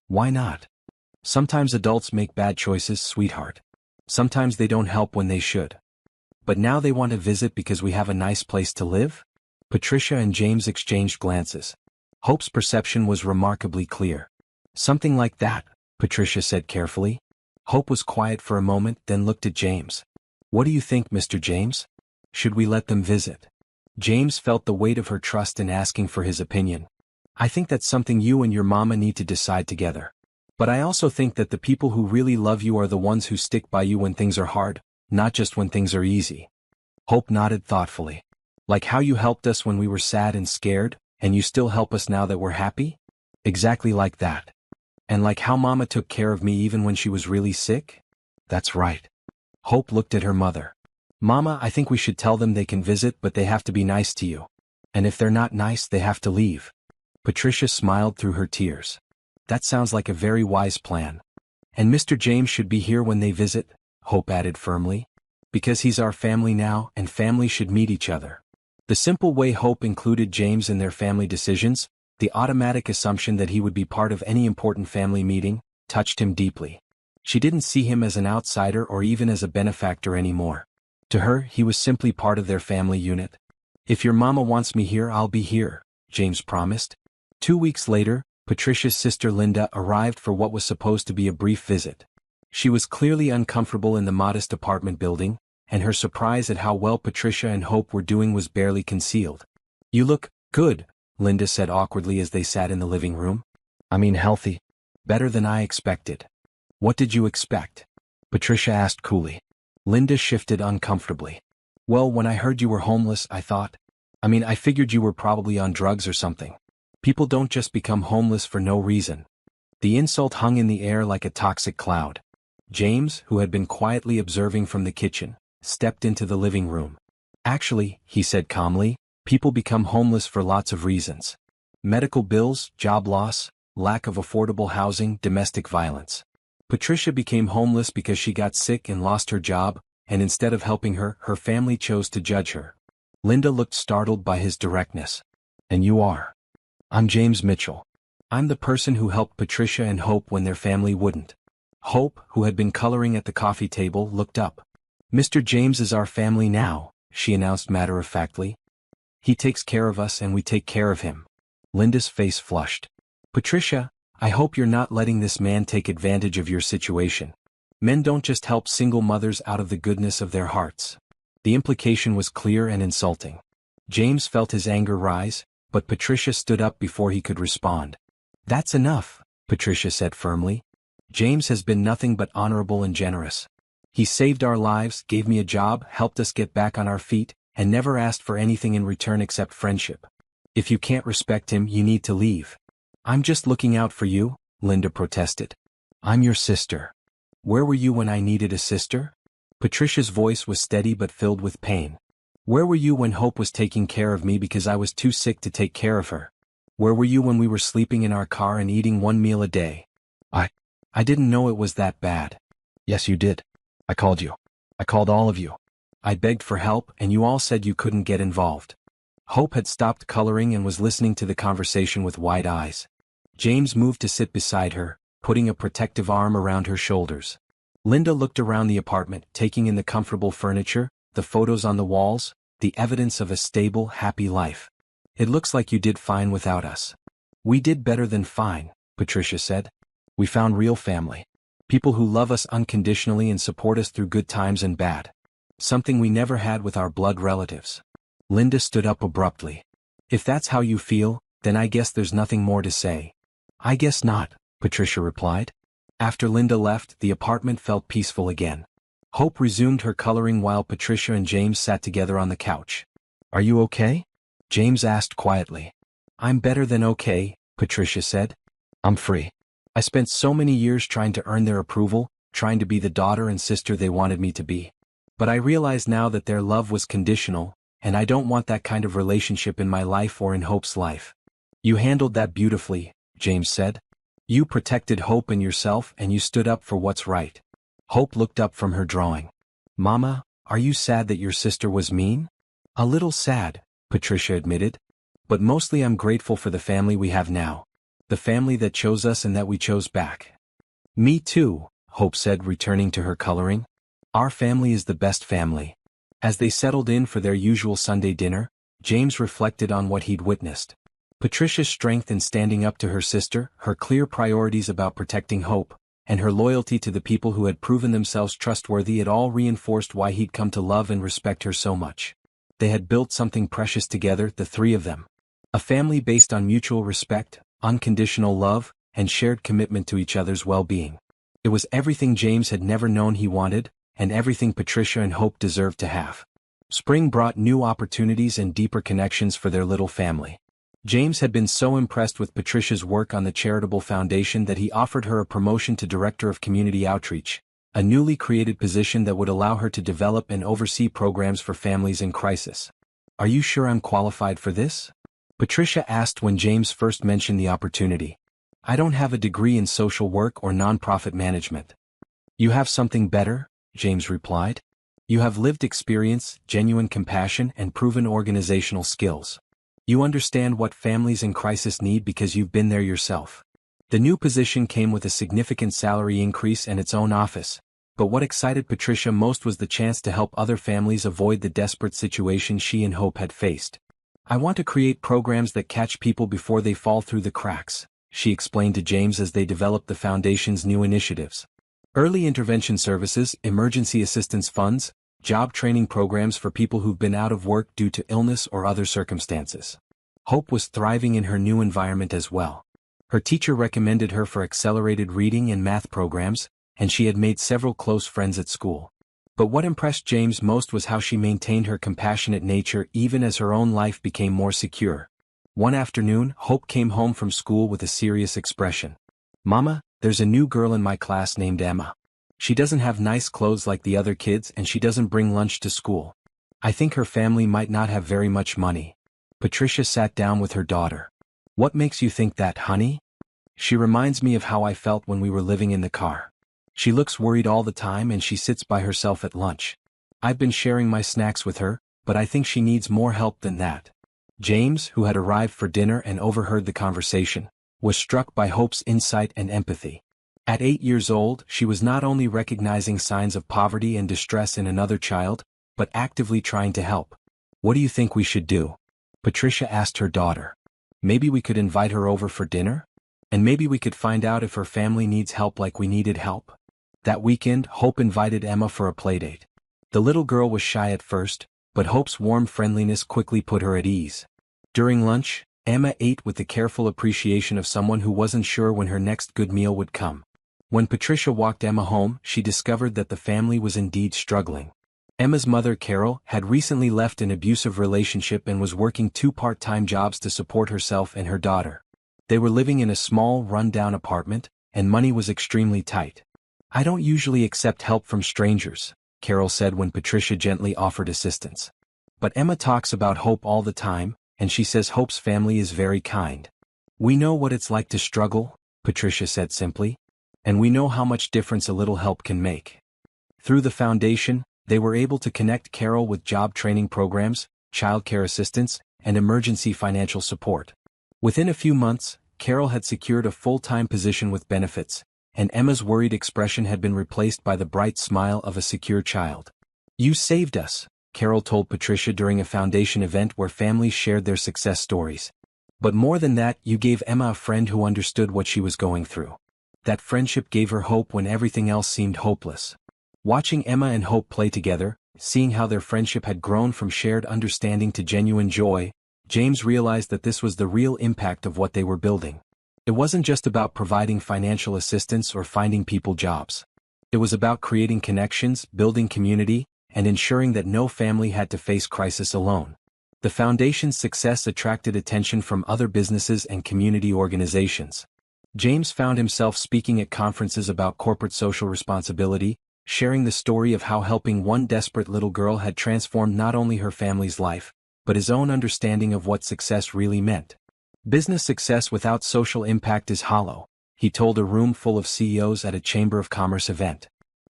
Why not? Sometimes adults make bad choices, sweetheart. Sometimes they don't help when they should. But now they want to visit because we have a nice place to live? Patricia and James exchanged glances. Hope's perception was remarkably clear. Something like that, Patricia said carefully. Hope was quiet for a moment, then looked at James. What do you think, Mr. James? Should we let them visit? James felt the weight of her trust in asking for his opinion. I think that's something you and your mama need to decide together. But I also think that the people who really love you are the ones who stick by you when things are hard, not just when things are easy. Hope nodded thoughtfully. Like how you helped us when we were sad and scared, and you still help us now that we're happy? Exactly like that. And like how Mama took care of me even when she was really sick? That's right. Hope looked at her mother. Mama, I think we should tell them they can visit, but they have to be nice to you. And if they're not nice, they have to leave. Patricia smiled through her tears. That sounds like a very wise plan. And Mr. James should be here when they visit, Hope added firmly. Because he's our family now, and families should meet each other. The simple way Hope included James in their family decisions, the automatic assumption that he would be part of any important family meeting, touched him deeply. She didn't see him as an outsider or even as a benefactor anymore. To her, he was simply part of their family unit. If your mama wants me here, I'll be here, James promised. 2 weeks later, Patricia's sister Linda arrived for what was supposed to be a brief visit. She was clearly uncomfortable in the modest apartment building, and her surprise at how well Patricia and Hope were doing was barely concealed. You look good, Linda said awkwardly as they sat in the living room. I mean healthy. Better than I expected. What did you expect? Patricia asked coolly. Linda shifted uncomfortably. Well, when I heard you were homeless, I figured you were probably on drugs or something. People don't just become homeless for no reason. The insult hung in the air like a toxic cloud. James, who had been quietly observing from the kitchen, stepped into the living room. Actually, he said calmly, people become homeless for lots of reasons. Medical bills, job loss, lack of affordable housing, domestic violence. Patricia became homeless because she got sick and lost her job, and instead of helping her, her family chose to judge her. Linda looked startled by his directness. And you are? I'm James Mitchell. I'm the person who helped Patricia and Hope when their family wouldn't. Hope, who had been coloring at the coffee table, looked up. Mr. James is our family now, she announced matter-of-factly. He takes care of us and we take care of him. Linda's face flushed. Patricia, I hope you're not letting this man take advantage of your situation. Men don't just help single mothers out of the goodness of their hearts. The implication was clear and insulting. James felt his anger rise, but Patricia stood up before he could respond. That's enough, Patricia said firmly. James has been nothing but honorable and generous. He saved our lives, gave me a job, helped us get back on our feet, and never asked for anything in return except friendship. If you can't respect him, you need to leave. I'm just looking out for you, Linda protested. I'm your sister. Where were you when I needed a sister? Patricia's voice was steady but filled with pain. Where were you when Hope was taking care of me because I was too sick to take care of her? Where were you when we were sleeping in our car and eating 1 meal a day? I didn't know it was that bad. Yes, you did. I called you. I called all of you. I begged for help and you all said you couldn't get involved. Hope had stopped coloring and was listening to the conversation with wide eyes. James moved to sit beside her, putting a protective arm around her shoulders. Linda looked around the apartment, taking in the comfortable furniture, the photos on the walls, the evidence of a stable, happy life. "It looks like you did fine without us." "We did better than fine," Patricia said. "We found real family. People who love us unconditionally and support us through good times and bad. Something we never had with our blood relatives." Linda stood up abruptly. "If that's how you feel, then I guess there's nothing more to say." "I guess not," Patricia replied. After Linda left, the apartment felt peaceful again. Hope resumed her coloring while Patricia and James sat together on the couch. "Are you okay?" James asked quietly. "I'm better than okay," Patricia said. "I'm free. I spent so many years trying to earn their approval, trying to be the daughter and sister they wanted me to be. But I realize now that their love was conditional, and I don't want that kind of relationship in my life or in Hope's life." "You handled that beautifully," James said. "You protected Hope and yourself, and you stood up for what's right." Hope looked up from her drawing. "Mama, are you sad that your sister was mean?" "A little sad," Patricia admitted. "But mostly I'm grateful for the family we have now. The family that chose us and that we chose back." "Me too," Hope said, returning to her coloring. "Our family is the best family." As they settled in for their usual Sunday dinner, James reflected on what he'd witnessed. Patricia's strength in standing up to her sister, her clear priorities about protecting Hope, and her loyalty to the people who had proven themselves trustworthy, it all reinforced why he'd come to love and respect her so much. They had built something precious together, the three of them. A family based on mutual respect, unconditional love, and shared commitment to each other's well-being. It was everything James had never known he wanted, and everything Patricia and Hope deserved to have. Spring brought new opportunities and deeper connections for their little family. James had been so impressed with Patricia's work on the charitable foundation that he offered her a promotion to Director of Community Outreach, a newly created position that would allow her to develop and oversee programs for families in crisis. "Are you sure I'm qualified for this?" Patricia asked when James first mentioned the opportunity. "I don't have a degree in social work or nonprofit management." "You have something better," James replied. "You have lived experience, genuine compassion, and proven organizational skills. You understand what families in crisis need because you've been there yourself." The new position came with a significant salary increase and its own office, but what excited Patricia most was the chance to help other families avoid the desperate situation she and Hope had faced. "I want to create programs that catch people before they fall through the cracks," she explained to James as they developed the foundation's new initiatives. Early intervention services, emergency assistance funds, job training programs for people who've been out of work due to illness or other circumstances. Hope was thriving in her new environment as well. Her teacher recommended her for accelerated reading and math programs, and she had made several close friends at school. But what impressed James most was how she maintained her compassionate nature even as her own life became more secure. One afternoon, Hope came home from school with a serious expression. "Mama, there's a new girl in my class named Emma. She doesn't have nice clothes like the other kids and she doesn't bring lunch to school. I think her family might not have very much money." Patricia sat down with her daughter. "What makes you think that, honey?" "She reminds me of how I felt when we were living in the car. She looks worried all the time and she sits by herself at lunch. I've been sharing my snacks with her, but I think she needs more help than that." James, who had arrived for dinner and overheard the conversation, was struck by Hope's insight and empathy. At 8 years old, she was not only recognizing signs of poverty and distress in another child, but actively trying to help. "What do you think we should do?" Patricia asked her daughter. "Maybe we could invite her over for dinner? And maybe we could find out if her family needs help like we needed help." That weekend, Hope invited Emma for a playdate. The little girl was shy at first, but Hope's warm friendliness quickly put her at ease. During lunch, Emma ate with the careful appreciation of someone who wasn't sure when her next good meal would come. When Patricia walked Emma home, she discovered that the family was indeed struggling. Emma's mother, Carol, had recently left an abusive relationship and was working 2 part-time jobs to support herself and her daughter. They were living in a small, run-down apartment, and money was extremely tight. "I don't usually accept help from strangers," Carol said when Patricia gently offered assistance. "But Emma talks about Hope all the time, and she says Hope's family is very kind." "We know what it's like to struggle," Patricia said simply. "And we know how much difference a little help can make." Through the foundation, they were able to connect Carol with job training programs, childcare assistance, and emergency financial support. Within a few months, Carol had secured a full-time position with benefits, and Emma's worried expression had been replaced by the bright smile of a secure child. "You saved us," Carol told Patricia during a foundation event where families shared their success stories. "But more than that, you gave Emma a friend who understood what she was going through. That friendship gave her hope when everything else seemed hopeless." Watching Emma and Hope play together, seeing how their friendship had grown from shared understanding to genuine joy, James realized that this was the real impact of what they were building. It wasn't just about providing financial assistance or finding people jobs. It was about creating connections, building community, and ensuring that no family had to face crisis alone. The foundation's success attracted attention from other businesses and community organizations. James found himself speaking at conferences about corporate social responsibility, sharing the story of how helping one desperate little girl had transformed not only her family's life, but his own understanding of what success really meant. "Business success without social impact is hollow," he told a room full of CEOs at a Chamber of Commerce event.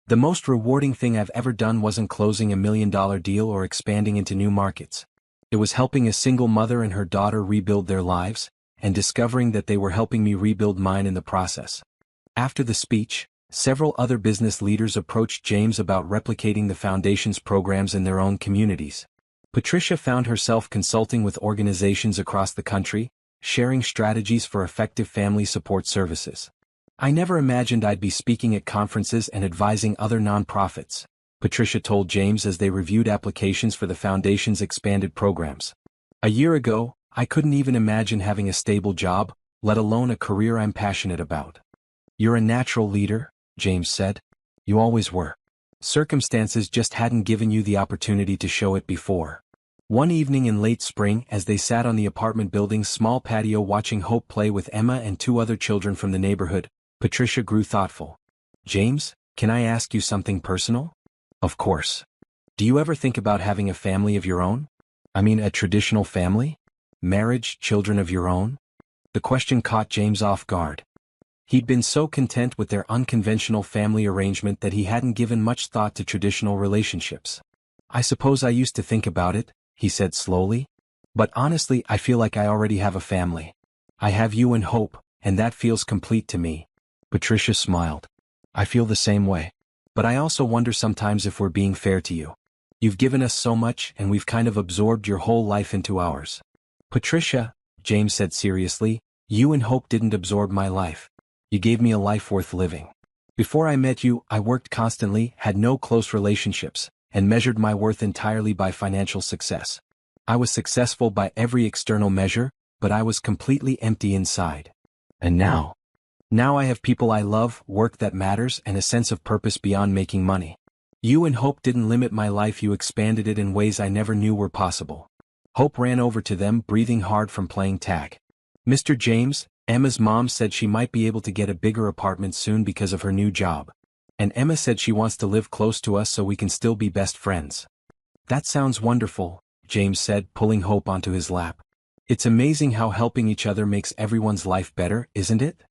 "The most rewarding thing I've ever done wasn't closing $1 million deal or expanding into new markets. It was helping a single mother and her daughter rebuild their lives, and discovering that they were helping me rebuild mine in the process." After the speech, several other business leaders approached James about replicating the foundation's programs in their own communities. Patricia found herself consulting with organizations across the country, sharing strategies for effective family support services. "I never imagined I'd be speaking at conferences and advising other nonprofits," Patricia told James as they reviewed applications for the foundation's expanded programs. "A year ago, I couldn't even imagine having a stable job, let alone a career I'm passionate about." "You're a natural leader," James said. "You always were. Circumstances just hadn't given you the opportunity to show it before." One evening in late spring, as they sat on the apartment building's small patio watching Hope play with Emma and two other children from the neighborhood, Patricia grew thoughtful. "James, can I ask you something personal?" "Of course. Do you ever think about having a family of your own? I mean, a traditional family? Marriage, children of your own?" The question caught James off guard. He'd been so content with their unconventional family arrangement that he hadn't given much thought to traditional relationships. "I suppose I used to think about it," he said slowly. "But honestly, I feel like I already have a family. I have you and Hope, and that feels complete to me." Patricia smiled. "I feel the same way. But I also wonder sometimes if we're being fair to you. You've given us so much and we've kind of absorbed your whole life into ours." "Patricia," James said seriously, "you and Hope didn't absorb my life. You gave me a life worth living. Before I met you, I worked constantly, had no close relationships, and measured my worth entirely by financial success. I was successful by every external measure, but I was completely empty inside. And now I have people I love, work that matters, and a sense of purpose beyond making money. You and Hope didn't limit my life, you expanded it in ways I never knew were possible." Hope ran over to them, breathing hard from playing tag. "Mr. James, Emma's mom said she might be able to get a bigger apartment soon because of her new job. And Emma said she wants to live close to us so we can still be best friends." "That sounds wonderful," James said, pulling Hope onto his lap. "It's amazing how helping each other makes everyone's life better, isn't it?"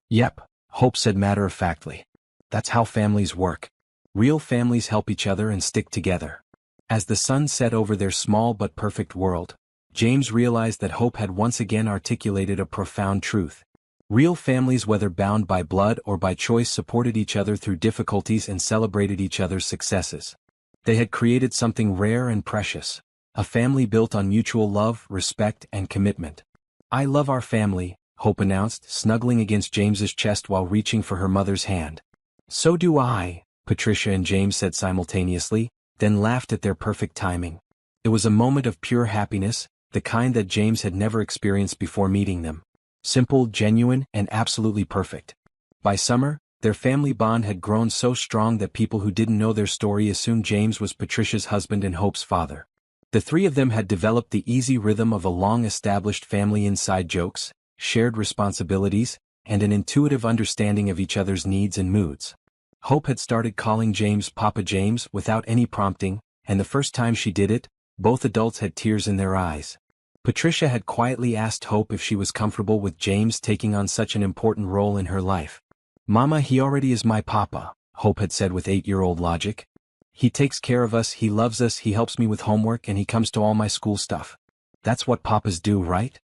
"Yep," Hope said matter-of-factly. "That's how families work. Real families help each other and stick together." As the sun set over their small but perfect world, James realized that Hope had once again articulated a profound truth. Real families, whether bound by blood or by choice, supported each other through difficulties and celebrated each other's successes. They had created something rare and precious, a family built on mutual love, respect, and commitment. "I love our family," Hope announced, snuggling against James's chest while reaching for her mother's hand. "So do I," Patricia and James said simultaneously, then laughed at their perfect timing. It was a moment of pure happiness, the kind that James had never experienced before meeting them. Simple, genuine, and absolutely perfect. By summer, their family bond had grown so strong that people who didn't know their story assumed James was Patricia's husband and Hope's father. The three of them had developed the easy rhythm of a long-established family inside jokes, shared responsibilities, and an intuitive understanding of each other's needs and moods. Hope had started calling James Papa James without any prompting, and the first time she did it, both adults had tears in their eyes. Patricia had quietly asked Hope if she was comfortable with James taking on such an important role in her life. "Mama, he already is my papa," Hope had said with 8-year-old logic. "He takes care of us, he loves us, he helps me with homework, and he comes to all my school stuff. That's what papas do, right?"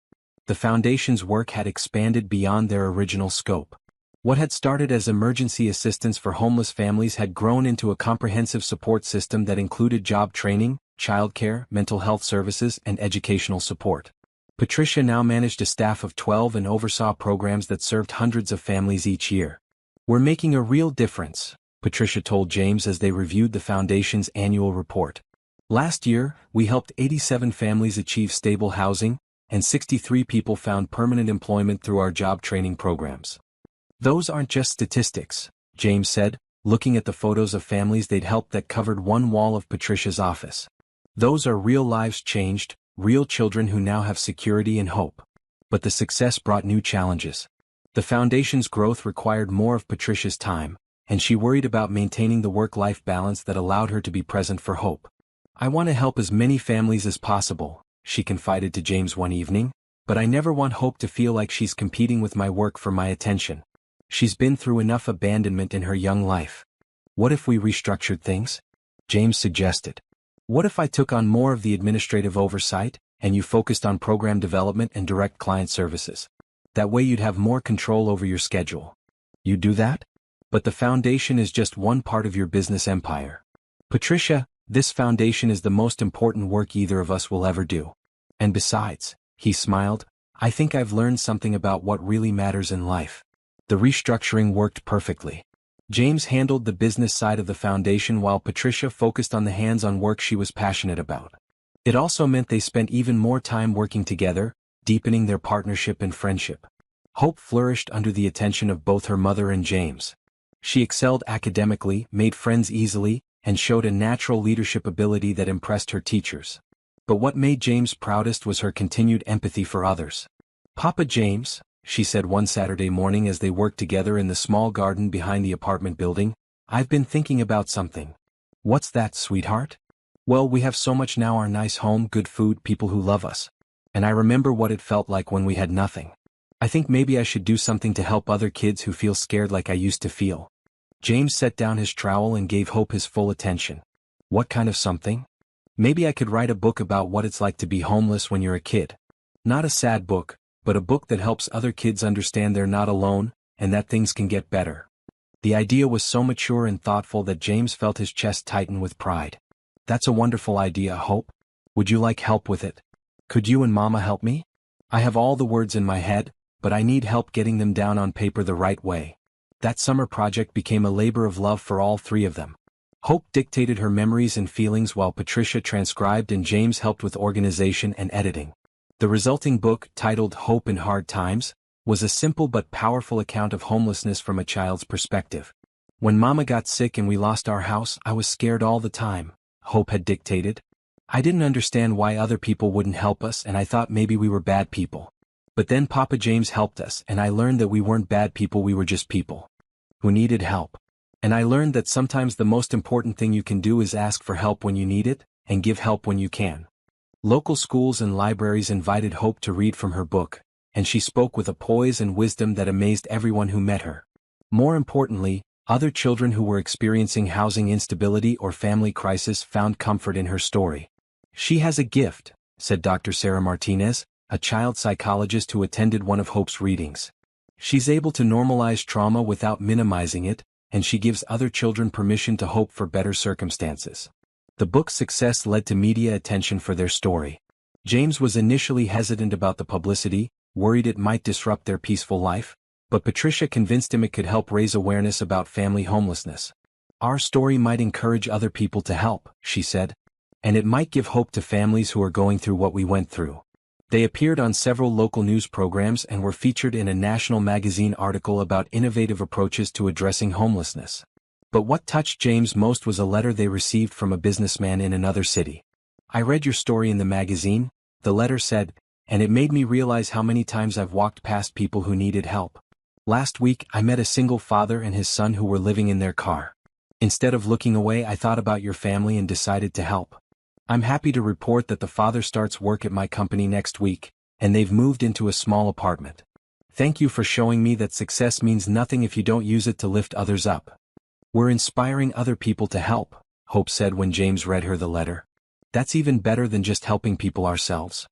The foundation's work had expanded beyond their original scope. What had started as emergency assistance for homeless families had grown into a comprehensive support system that included job training, childcare, mental health services, and educational support. Patricia now managed a staff of 12 and oversaw programs that served hundreds of families each year. "We're making a real difference," Patricia told James as they reviewed the foundation's annual report. "Last year, we helped 87 families achieve stable housing, and 63 people found permanent employment through our job training programs." "Those aren't just statistics," James said, looking at the photos of families they'd helped that covered one wall of Patricia's office. "Those are real lives changed, real children who now have security and hope." But the success brought new challenges. The foundation's growth required more of Patricia's time, and she worried about maintaining the work-life balance that allowed her to be present for Hope. "I want to help as many families as possible," she confided to James one evening, "but I never want Hope to feel like she's competing with my work for my attention. She's been through enough abandonment in her young life." "What if we restructured things?" James suggested. "What if I took on more of the administrative oversight, and you focused on program development and direct client services? That way you'd have more control over your schedule." "You do that? But the foundation is just one part of your business empire." "Patricia, this foundation is the most important work either of us will ever do. And besides," he smiled, "I think I've learned something about what really matters in life." The restructuring worked perfectly. James handled the business side of the foundation while Patricia focused on the hands-on work she was passionate about. It also meant they spent even more time working together, deepening their partnership and friendship. Hope flourished under the attention of both her mother and James. She excelled academically, made friends easily, and showed a natural leadership ability that impressed her teachers. But what made James proudest was her continued empathy for others. "Papa James," she said one Saturday morning as they worked together in the small garden behind the apartment building, "I've been thinking about something." "What's that, sweetheart?" "Well, we have so much now: our nice home, good food, people who love us. And I remember what it felt like when we had nothing. I think maybe I should do something to help other kids who feel scared like I used to feel." James set down his trowel and gave Hope his full attention. "What kind of something?" "Maybe I could write a book about what it's like to be homeless when you're a kid. Not a sad book, but a book that helps other kids understand they're not alone, and that things can get better." The idea was so mature and thoughtful that James felt his chest tighten with pride. "That's a wonderful idea, Hope. Would you like help with it? Could you and Mama help me? I have all the words in my head, but I need help getting them down on paper the right way." That summer project became a labor of love for all three of them. Hope dictated her memories and feelings while Patricia transcribed and James helped with organization and editing. The resulting book, titled Hope in Hard Times, was a simple but powerful account of homelessness from a child's perspective. "When Mama got sick and we lost our house, I was scared all the time," Hope had dictated. "I didn't understand why other people wouldn't help us, and I thought maybe we were bad people. But then Papa James helped us, and I learned that we weren't bad people, we were just people who needed help. And I learned that sometimes the most important thing you can do is ask for help when you need it, and give help when you can." Local schools and libraries invited Hope to read from her book, and she spoke with a poise and wisdom that amazed everyone who met her. More importantly, other children who were experiencing housing instability or family crisis found comfort in her story. "She has a gift," said Dr. Sarah Martinez, a child psychologist who attended one of Hope's readings. "She's able to normalize trauma without minimizing it, and she gives other children permission to hope for better circumstances." The book's success led to media attention for their story. James was initially hesitant about the publicity, worried it might disrupt their peaceful life, but Patricia convinced him it could help raise awareness about family homelessness. "Our story might encourage other people to help," she said. "And it might give hope to families who are going through what we went through." They appeared on several local news programs and were featured in a national magazine article about innovative approaches to addressing homelessness. But what touched James most was a letter they received from a businessman in another city. "I read your story in the magazine," the letter said, "and it made me realize how many times I've walked past people who needed help. Last week I met a single father and his son who were living in their car. Instead of looking away, I thought about your family and decided to help. I'm happy to report that the father starts work at my company next week, and they've moved into a small apartment. Thank you for showing me that success means nothing if you don't use it to lift others up." "We're inspiring other people to help," Hope said when James read her the letter. "That's even better than just helping people ourselves."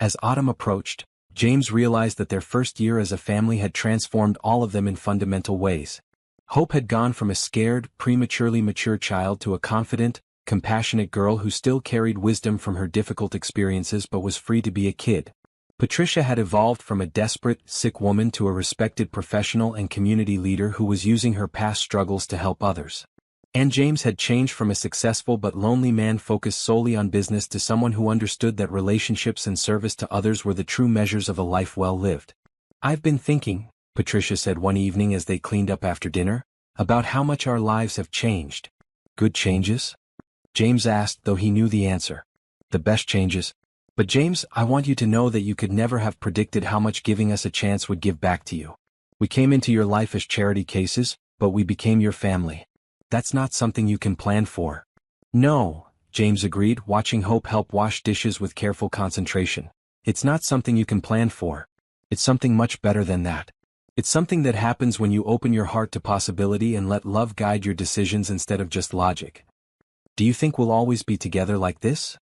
As autumn approached, James realized that their first year as a family had transformed all of them in fundamental ways. Hope had gone from a scared, prematurely mature child to a confident, compassionate girl who still carried wisdom from her difficult experiences but was free to be a kid. Patricia had evolved from a desperate, sick woman to a respected professional and community leader who was using her past struggles to help others. And James had changed from a successful but lonely man focused solely on business to someone who understood that relationships and service to others were the true measures of a life well lived. "I've been thinking," Patricia said one evening as they cleaned up after dinner, "about how much our lives have changed." "Good changes?" James asked, though he knew the answer. "The best changes. But James, I want you to know that you could never have predicted how much giving us a chance would give back to you. We came into your life as charity cases, but we became your family. That's not something you can plan for." "No," James agreed, watching Hope help wash dishes with careful concentration. "It's not something you can plan for. It's something much better than that. It's something that happens when you open your heart to possibility and let love guide your decisions instead of just logic." "Do you think we'll always be together like this?"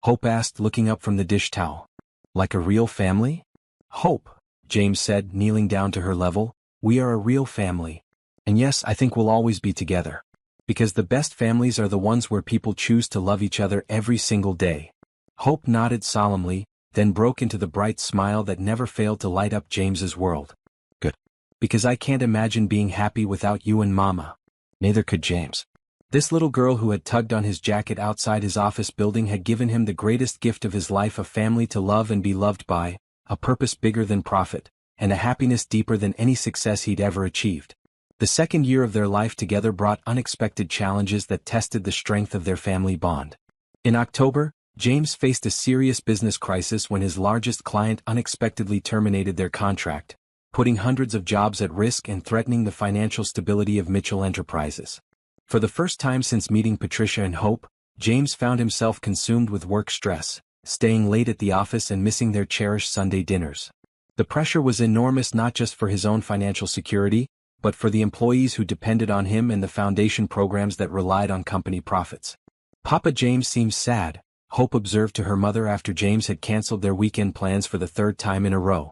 Hope asked, looking up from the dish towel. "Like a real family?" "Hope," James said, kneeling down to her level, "we are a real family. And yes, I think we'll always be together. Because the best families are the ones where people choose to love each other every single day." Hope nodded solemnly, then broke into the bright smile that never failed to light up James's world. "Good. Because I can't imagine being happy without you and Mama." Neither could James. This little girl who had tugged on his jacket outside his office building had given him the greatest gift of his life, a family to love and be loved by, a purpose bigger than profit, and a happiness deeper than any success he'd ever achieved. The second year of their life together brought unexpected challenges that tested the strength of their family bond. In October, James faced a serious business crisis when his largest client unexpectedly terminated their contract, putting hundreds of jobs at risk and threatening the financial stability of Mitchell Enterprises. For the first time since meeting Patricia and Hope, James found himself consumed with work stress, staying late at the office and missing their cherished Sunday dinners. The pressure was enormous, not just for his own financial security, but for the employees who depended on him and the foundation programs that relied on company profits. "Papa James seems sad," Hope observed to her mother after James had canceled their weekend plans for the third time in a row.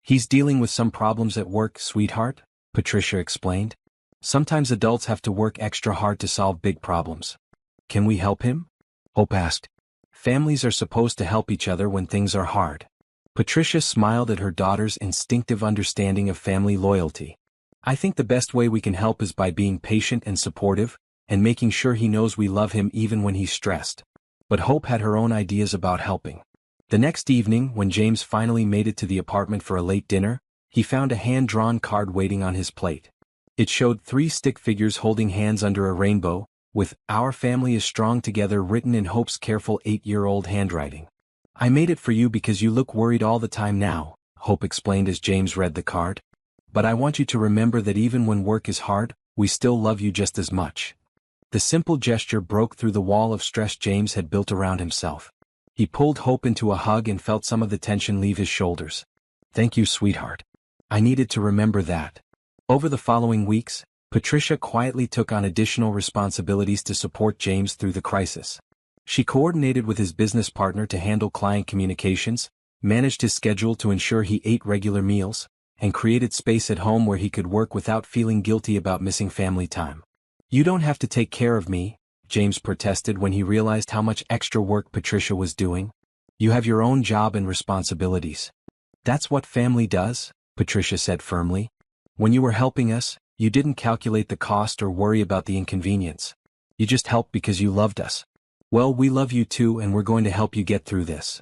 "He's dealing with some problems at work, sweetheart," Patricia explained. "Sometimes adults have to work extra hard to solve big problems." "Can we help him?" Hope asked. "Families are supposed to help each other when things are hard." Patricia smiled at her daughter's instinctive understanding of family loyalty. "I think the best way we can help is by being patient and supportive, and making sure he knows we love him even when he's stressed." But Hope had her own ideas about helping. The next evening, when James finally made it to the apartment for a late dinner, he found a hand-drawn card waiting on his plate. It showed 3 stick figures holding hands under a rainbow, with "Our family is strong together" written in Hope's careful 8-year-old handwriting. "I made it for you because you look worried all the time now," Hope explained as James read the card. "But I want you to remember that even when work is hard, we still love you just as much." The simple gesture broke through the wall of stress James had built around himself. He pulled Hope into a hug and felt some of the tension leave his shoulders. "Thank you, sweetheart. I needed to remember that." Over the following weeks, Patricia quietly took on additional responsibilities to support James through the crisis. She coordinated with his business partner to handle client communications, managed his schedule to ensure he ate regular meals, and created space at home where he could work without feeling guilty about missing family time. "You don't have to take care of me," James protested when he realized how much extra work Patricia was doing. "You have your own job and responsibilities." "That's what family does," Patricia said firmly. "When you were helping us, you didn't calculate the cost or worry about the inconvenience. You just helped because you loved us. Well, we love you too, and we're going to help you get through this."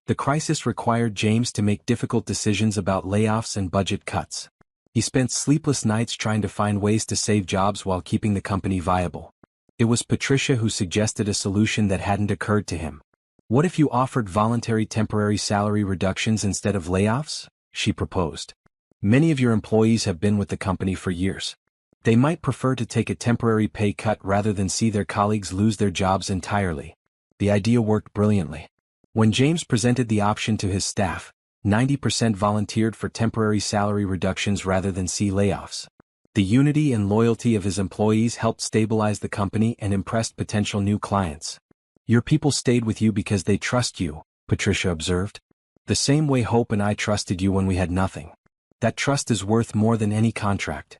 The crisis required James to make difficult decisions about layoffs and budget cuts. He spent sleepless nights trying to find ways to save jobs while keeping the company viable. It was Patricia who suggested a solution that hadn't occurred to him. "What if you offered voluntary temporary salary reductions instead of layoffs?" she proposed. "Many of your employees have been with the company for years. They might prefer to take a temporary pay cut rather than see their colleagues lose their jobs entirely." The idea worked brilliantly. When James presented the option to his staff, 90% volunteered for temporary salary reductions rather than see layoffs. The unity and loyalty of his employees helped stabilize the company and impressed potential new clients. "Your people stayed with you because they trust you," Patricia observed. The same way Hope and I trusted you when we had nothing. That trust is worth more than any contract.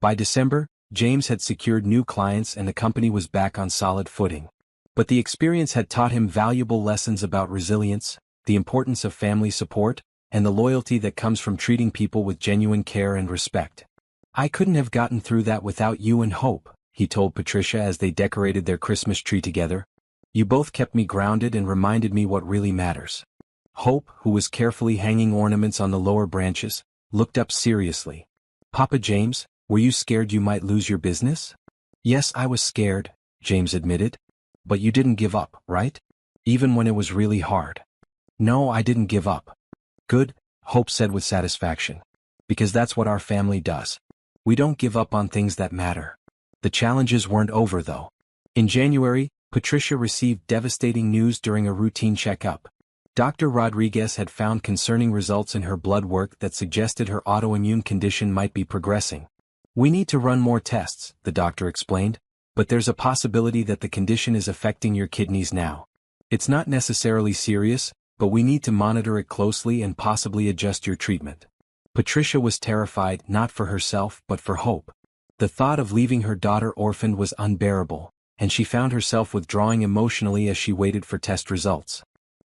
By December, James had secured new clients and the company was back on solid footing. But the experience had taught him valuable lessons about resilience, the importance of family support, and the loyalty that comes from treating people with genuine care and respect. I couldn't have gotten through that without you and Hope, he told Patricia as they decorated their Christmas tree together. You both kept me grounded and reminded me what really matters. Hope, who was carefully hanging ornaments on the lower branches, looked up seriously. Papa James, were you scared you might lose your business? Yes, I was scared, James admitted. But you didn't give up, right? Even when it was really hard. No, I didn't give up. Good, Hope said with satisfaction. Because that's what our family does. We don't give up on things that matter. The challenges weren't over though. In January, Patricia received devastating news during a routine checkup. Dr. Rodriguez had found concerning results in her blood work that suggested her autoimmune condition might be progressing. We need to run more tests, the doctor explained, but there's a possibility that the condition is affecting your kidneys now. It's not necessarily serious, but we need to monitor it closely and possibly adjust your treatment. Patricia was terrified not for herself but for Hope. The thought of leaving her daughter orphaned was unbearable, and she found herself withdrawing emotionally as she waited for test results.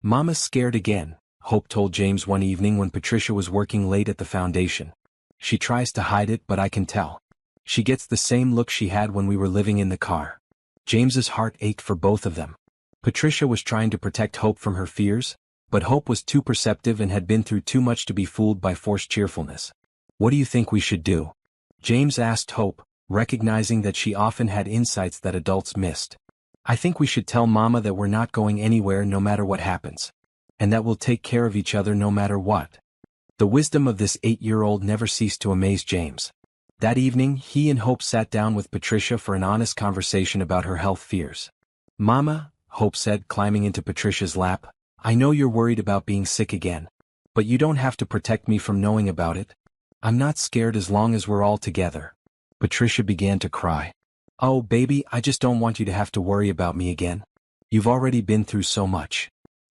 Mama's scared again, Hope told James one evening when Patricia was working late at the foundation. She tries to hide it but I can tell. She gets the same look she had when we were living in the car. James's heart ached for both of them. Patricia was trying to protect Hope from her fears, but Hope was too perceptive and had been through too much to be fooled by forced cheerfulness. What do you think we should do? James asked Hope, recognizing that she often had insights that adults missed. I think we should tell Mama that we're not going anywhere no matter what happens. And that we'll take care of each other no matter what. The wisdom of this 8-year-old never ceased to amaze James. That evening, he and Hope sat down with Patricia for an honest conversation about her health fears. Mama, Hope said, climbing into Patricia's lap, I know you're worried about being sick again. But you don't have to protect me from knowing about it. I'm not scared as long as we're all together. Patricia began to cry. Oh, baby, I just don't want you to have to worry about me again. You've already been through so much.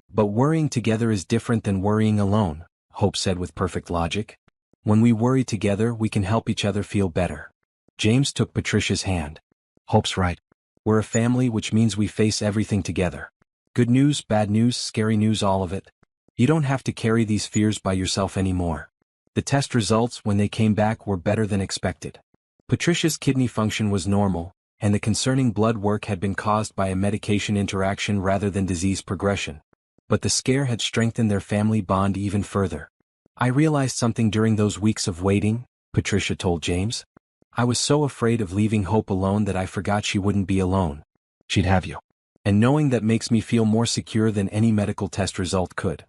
But worrying together is different than worrying alone, Hope said with perfect logic. When we worry together, we can help each other feel better. James took Patricia's hand. Hope's right. We're a family, which means we face everything together. Good news, bad news, scary news, all of it. You don't have to carry these fears by yourself anymore. The test results, when they came back, were better than expected. Patricia's kidney function was normal, and the concerning blood work had been caused by a medication interaction rather than disease progression. But the scare had strengthened their family bond even further. I realized something during those weeks of waiting, Patricia told James. I was so afraid of leaving Hope alone that I forgot she wouldn't be alone. She'd have you. And knowing that makes me feel more secure than any medical test result could.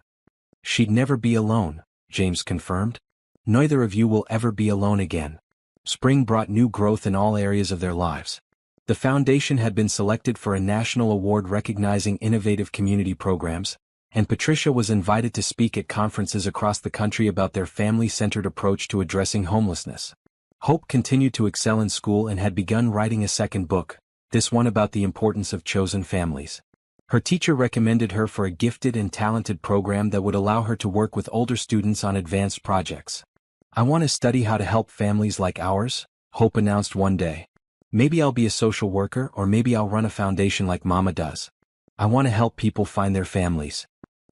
She'd never be alone, James confirmed. Neither of you will ever be alone again. Spring brought new growth in all areas of their lives. The foundation had been selected for a national award recognizing innovative community programs, and Patricia was invited to speak at conferences across the country about their family-centered approach to addressing homelessness. Hope continued to excel in school and had begun writing a second book, this one about the importance of chosen families. Her teacher recommended her for a gifted and talented program that would allow her to work with older students on advanced projects. I want to study how to help families like ours, Hope announced one day. Maybe I'll be a social worker, or maybe I'll run a foundation like Mama does. I want to help people find their families.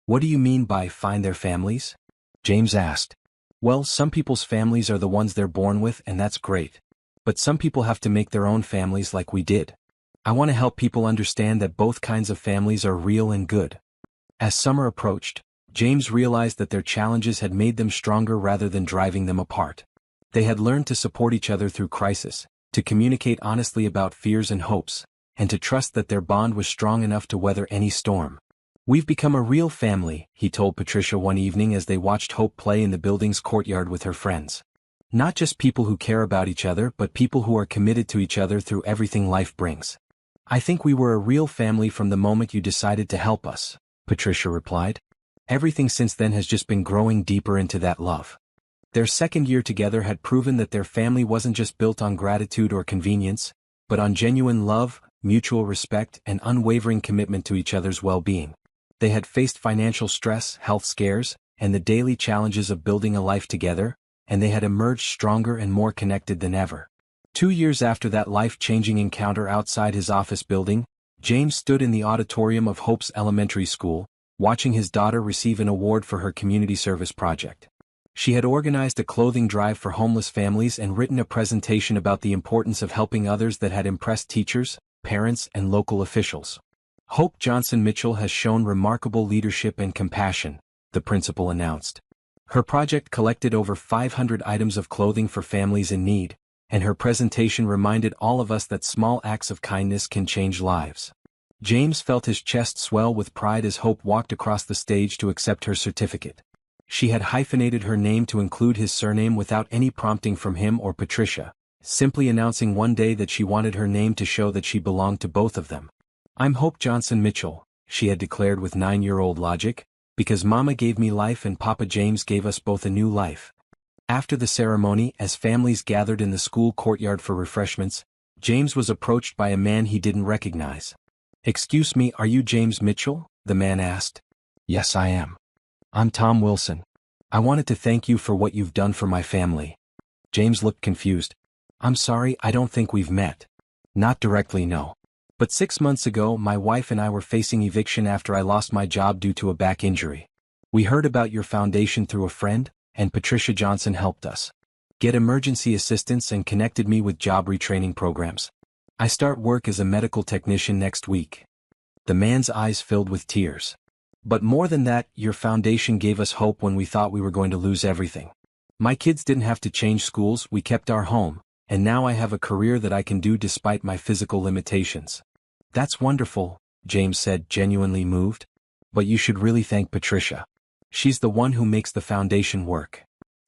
What do you mean by find their families? James asked. Well, some people's families are the ones they're born with, and that's great. But some people have to make their own families like we did. I want to help people understand that both kinds of families are real and good. As summer approached, James realized that their challenges had made them stronger rather than driving them apart. They had learned to support each other through crisis, to communicate honestly about fears and hopes, and to trust that their bond was strong enough to weather any storm. We've become a real family, he told Patricia one evening as they watched Hope play in the building's courtyard with her friends. Not just people who care about each other, but people who are committed to each other through everything life brings. I think we were a real family from the moment you decided to help us, Patricia replied. Everything since then has just been growing deeper into that love. Their second year together had proven that their family wasn't just built on gratitude or convenience, but on genuine love, mutual respect, and unwavering commitment to each other's well-being. They had faced financial stress, health scares, and the daily challenges of building a life together, and they had emerged stronger and more connected than ever. 2 years after that life-changing encounter outside his office building, James stood in the auditorium of Hope's elementary school, watching his daughter receive an award for her community service project. She had organized a clothing drive for homeless families and written a presentation about the importance of helping others that had impressed teachers, parents, and local officials. Hope Johnson Mitchell has shown remarkable leadership and compassion, the principal announced. Her project collected over 500 items of clothing for families in need, and her presentation reminded all of us that small acts of kindness can change lives. James felt his chest swell with pride as Hope walked across the stage to accept her certificate. She had hyphenated her name to include his surname without any prompting from him or Patricia, simply announcing one day that she wanted her name to show that she belonged to both of them. "I'm Hope Johnson Mitchell," she had declared with 9-year-old logic, "because Mama gave me life and Papa James gave us both a new life." After the ceremony, as families gathered in the school courtyard for refreshments, James was approached by a man he didn't recognize. "Excuse me, are you James Mitchell?" the man asked. "Yes, I am. I'm Tom Wilson. I wanted to thank you for what you've done for my family." James looked confused. "I'm sorry, I don't think we've met." "Not directly, no. But 6 months ago my wife and I were facing eviction after I lost my job due to a back injury. We heard about your foundation through a friend, and Patricia Johnson helped us get emergency assistance and connected me with job retraining programs. I start work as a medical technician next week." The man's eyes filled with tears. "But more than that, your foundation gave us hope when we thought we were going to lose everything. My kids didn't have to change schools, we kept our home, and now I have a career that I can do despite my physical limitations." "That's wonderful," James said, genuinely moved. "But you should really thank Patricia. She's the one who makes the foundation work."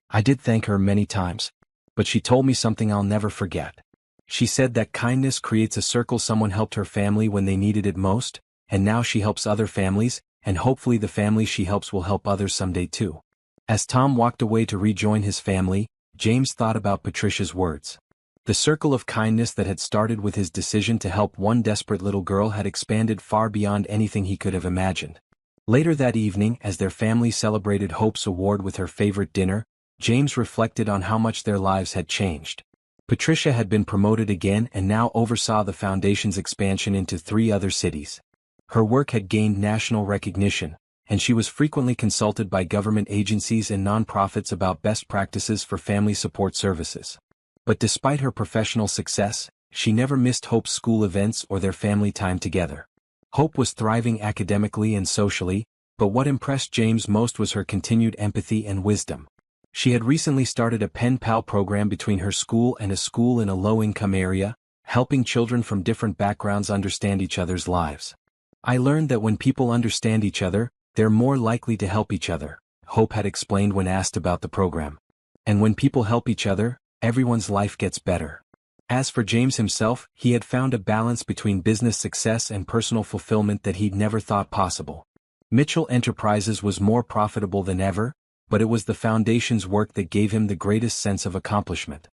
I did thank her many times, but she told me something I'll never forget. She said that kindness creates a circle. Someone helped her family when they needed it most, and now she helps other families, and hopefully the family she helps will help others someday too. As Tom walked away to rejoin his family, James thought about Patricia's words. The circle of kindness that had started with his decision to help one desperate little girl had expanded far beyond anything he could have imagined. Later that evening, as their family celebrated Hope's award with her favorite dinner, James reflected on how much their lives had changed. Patricia had been promoted again and now oversaw the foundation's expansion into 3 other cities. Her work had gained national recognition, and she was frequently consulted by government agencies and nonprofits about best practices for family support services. But despite her professional success, she never missed Hope's school events or their family time together. Hope was thriving academically and socially, but what impressed James most was her continued empathy and wisdom. She had recently started a pen pal program between her school and a school in a low-income area, helping children from different backgrounds understand each other's lives. "I learned that when people understand each other, they're more likely to help each other," Hope had explained when asked about the program. "And when people help each other, everyone's life gets better." As for James himself, he had found a balance between business success and personal fulfillment that he'd never thought possible. Mitchell Enterprises was more profitable than ever, but it was the foundation's work that gave him the greatest sense of accomplishment.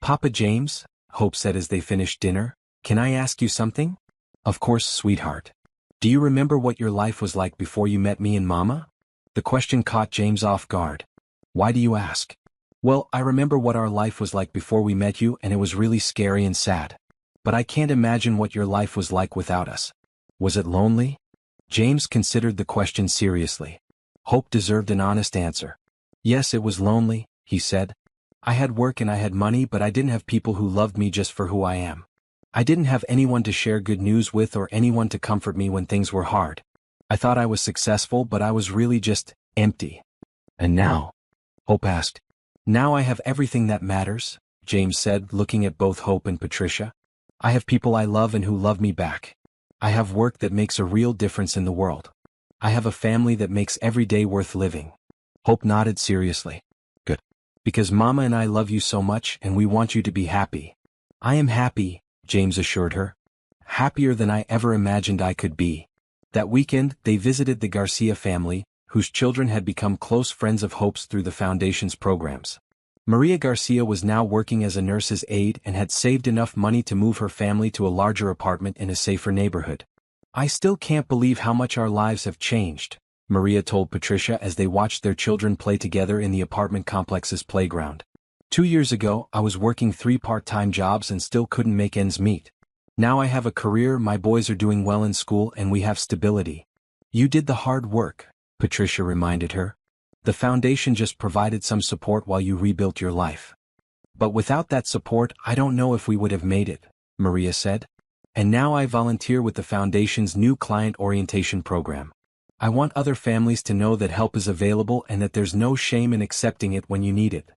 "Papa James," Hope said as they finished dinner, "can I ask you something?" "Of course, sweetheart. Do you remember what your life was like before you met me and Mama?" The question caught James off guard. "Why do you ask?" "Well, I remember what our life was like before we met you, and it was really scary and sad. But I can't imagine what your life was like without us. Was it lonely?" James considered the question seriously. Hope deserved an honest answer. "Yes, it was lonely," he said. "I had work and I had money, but I didn't have people who loved me just for who I am. I didn't have anyone to share good news with or anyone to comfort me when things were hard. I thought I was successful, but I was really just empty." "And now?" Hope asked. "Now I have everything that matters," James said, looking at both Hope and Patricia. "I have people I love and who love me back. I have work that makes a real difference in the world. I have a family that makes every day worth living." Hope nodded seriously. "Good. Because Mama and I love you so much and we want you to be happy." "I am happy," James assured her. "Happier than I ever imagined I could be." That weekend, they visited the Garcia family, whose children had become close friends of Hope's through the foundation's programs. Maria Garcia was now working as a nurse's aide and had saved enough money to move her family to a larger apartment in a safer neighborhood. "I still can't believe how much our lives have changed," Maria told Patricia as they watched their children play together in the apartment complex's playground. 2 years ago, I was working 3 part-time jobs and still couldn't make ends meet. Now I have a career, my boys are doing well in school, and we have stability. You did the hard work, Patricia reminded her. The foundation just provided some support while you rebuilt your life. But without that support, I don't know if we would have made it, Maria said. And now I volunteer with the foundation's new client orientation program. I want other families to know that help is available and that there's no shame in accepting it when you need it.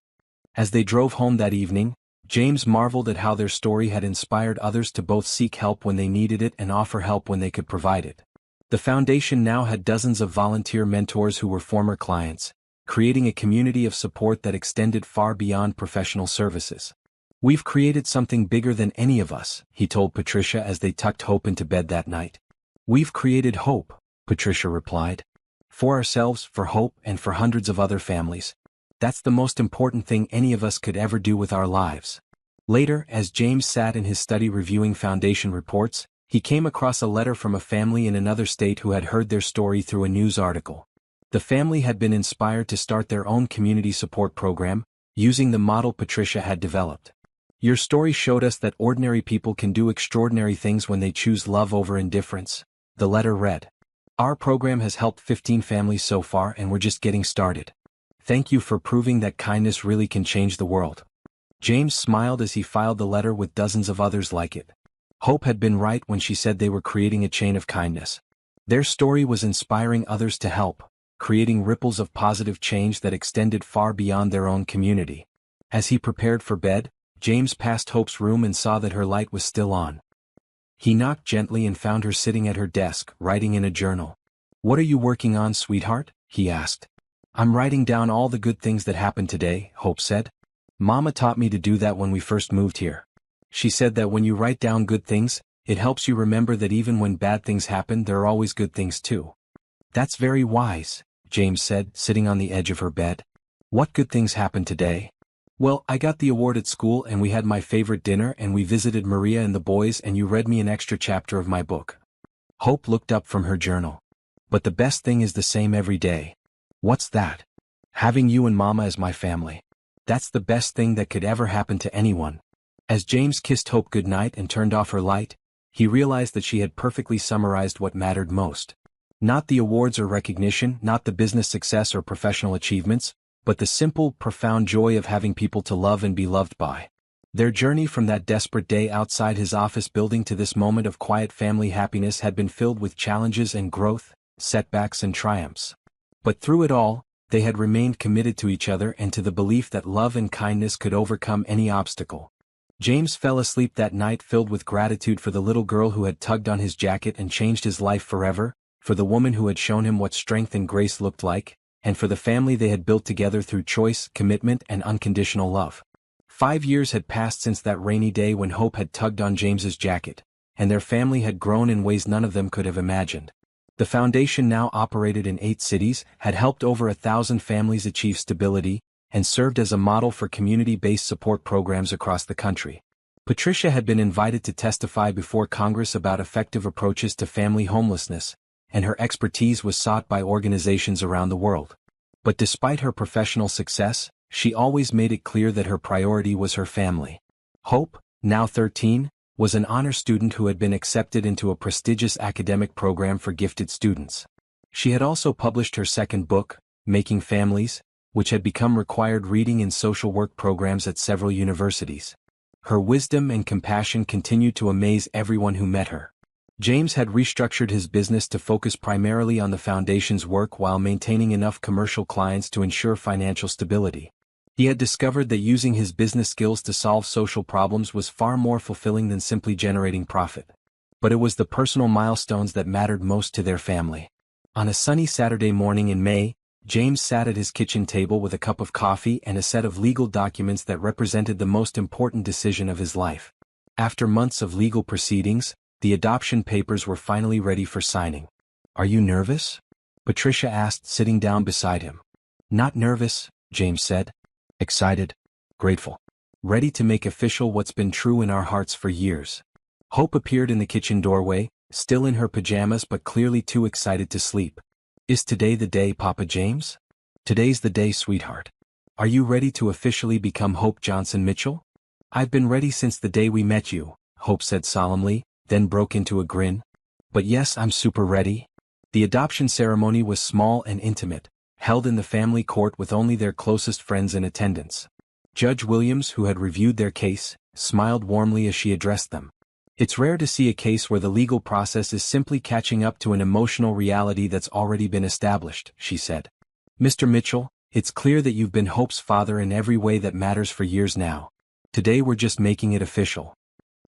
As they drove home that evening, James marveled at how their story had inspired others to both seek help when they needed it and offer help when they could provide it. The foundation now had dozens of volunteer mentors who were former clients, creating a community of support that extended far beyond professional services. We've created something bigger than any of us, he told Patricia as they tucked Hope into bed that night. We've created hope, Patricia replied. For ourselves, for Hope, and for hundreds of other families. That's the most important thing any of us could ever do with our lives. Later, as James sat in his study reviewing foundation reports, he came across a letter from a family in another state who had heard their story through a news article. The family had been inspired to start their own community support program, using the model Patricia had developed. Your story showed us that ordinary people can do extraordinary things when they choose love over indifference, the letter read. Our program has helped 15 families so far and we're just getting started. Thank you for proving that kindness really can change the world. James smiled as he filed the letter with dozens of others like it. Hope had been right when she said they were creating a chain of kindness. Their story was inspiring others to help, creating ripples of positive change that extended far beyond their own community. As he prepared for bed, James passed Hope's room and saw that her light was still on. He knocked gently and found her sitting at her desk, writing in a journal. What are you working on, sweetheart? He asked. I'm writing down all the good things that happened today, Hope said. Mama taught me to do that when we first moved here. She said that when you write down good things, it helps you remember that even when bad things happen, there are always good things too. That's very wise, James said, sitting on the edge of her bed. What good things happened today? Well, I got the award at school and we had my favorite dinner and we visited Maria and the boys and you read me an extra chapter of my book. Hope looked up from her journal. But the best thing is the same every day. What's that? Having you and Mama as my family. That's the best thing that could ever happen to anyone. As James kissed Hope goodnight and turned off her light, he realized that she had perfectly summarized what mattered most. Not the awards or recognition, not the business success or professional achievements, but the simple, profound joy of having people to love and be loved by. Their journey from that desperate day outside his office building to this moment of quiet family happiness had been filled with challenges and growth, setbacks and triumphs. But through it all, they had remained committed to each other and to the belief that love and kindness could overcome any obstacle. James fell asleep that night filled with gratitude for the little girl who had tugged on his jacket and changed his life forever, for the woman who had shown him what strength and grace looked like, and for the family they had built together through choice, commitment, and unconditional love. 5 years had passed since that rainy day when Hope had tugged on James's jacket, and their family had grown in ways none of them could have imagined. The foundation now operated in 8 cities, had helped over 1,000 families achieve stability, and served as a model for community-based support programs across the country. Patricia had been invited to testify before Congress about effective approaches to family homelessness, and her expertise was sought by organizations around the world. But despite her professional success, she always made it clear that her priority was her family. Hope, now 13, was an honor student who had been accepted into a prestigious academic program for gifted students. She had also published her second book, Making Families, which had become required reading in social work programs at several universities. Her wisdom and compassion continued to amaze everyone who met her. James had restructured his business to focus primarily on the foundation's work while maintaining enough commercial clients to ensure financial stability. He had discovered that using his business skills to solve social problems was far more fulfilling than simply generating profit. But it was the personal milestones that mattered most to their family. On a sunny Saturday morning in May, James sat at his kitchen table with a cup of coffee and a set of legal documents that represented the most important decision of his life. After months of legal proceedings, the adoption papers were finally ready for signing. "Are you nervous?" Patricia asked, sitting down beside him. "Not nervous," James said. "Excited, grateful, ready to make official what's been true in our hearts for years." Hope appeared in the kitchen doorway, still in her pajamas but clearly too excited to sleep. Is today the day, Papa James? Today's the day, sweetheart. Are you ready to officially become Hope Johnson Mitchell? I've been ready since the day we met you, Hope said solemnly, then broke into a grin. But yes, I'm super ready. The adoption ceremony was small and intimate, held in the family court with only their closest friends in attendance. Judge Williams, who had reviewed their case, smiled warmly as she addressed them. It's rare to see a case where the legal process is simply catching up to an emotional reality that's already been established, she said. Mr. Mitchell, it's clear that you've been Hope's father in every way that matters for years now. Today we're just making it official.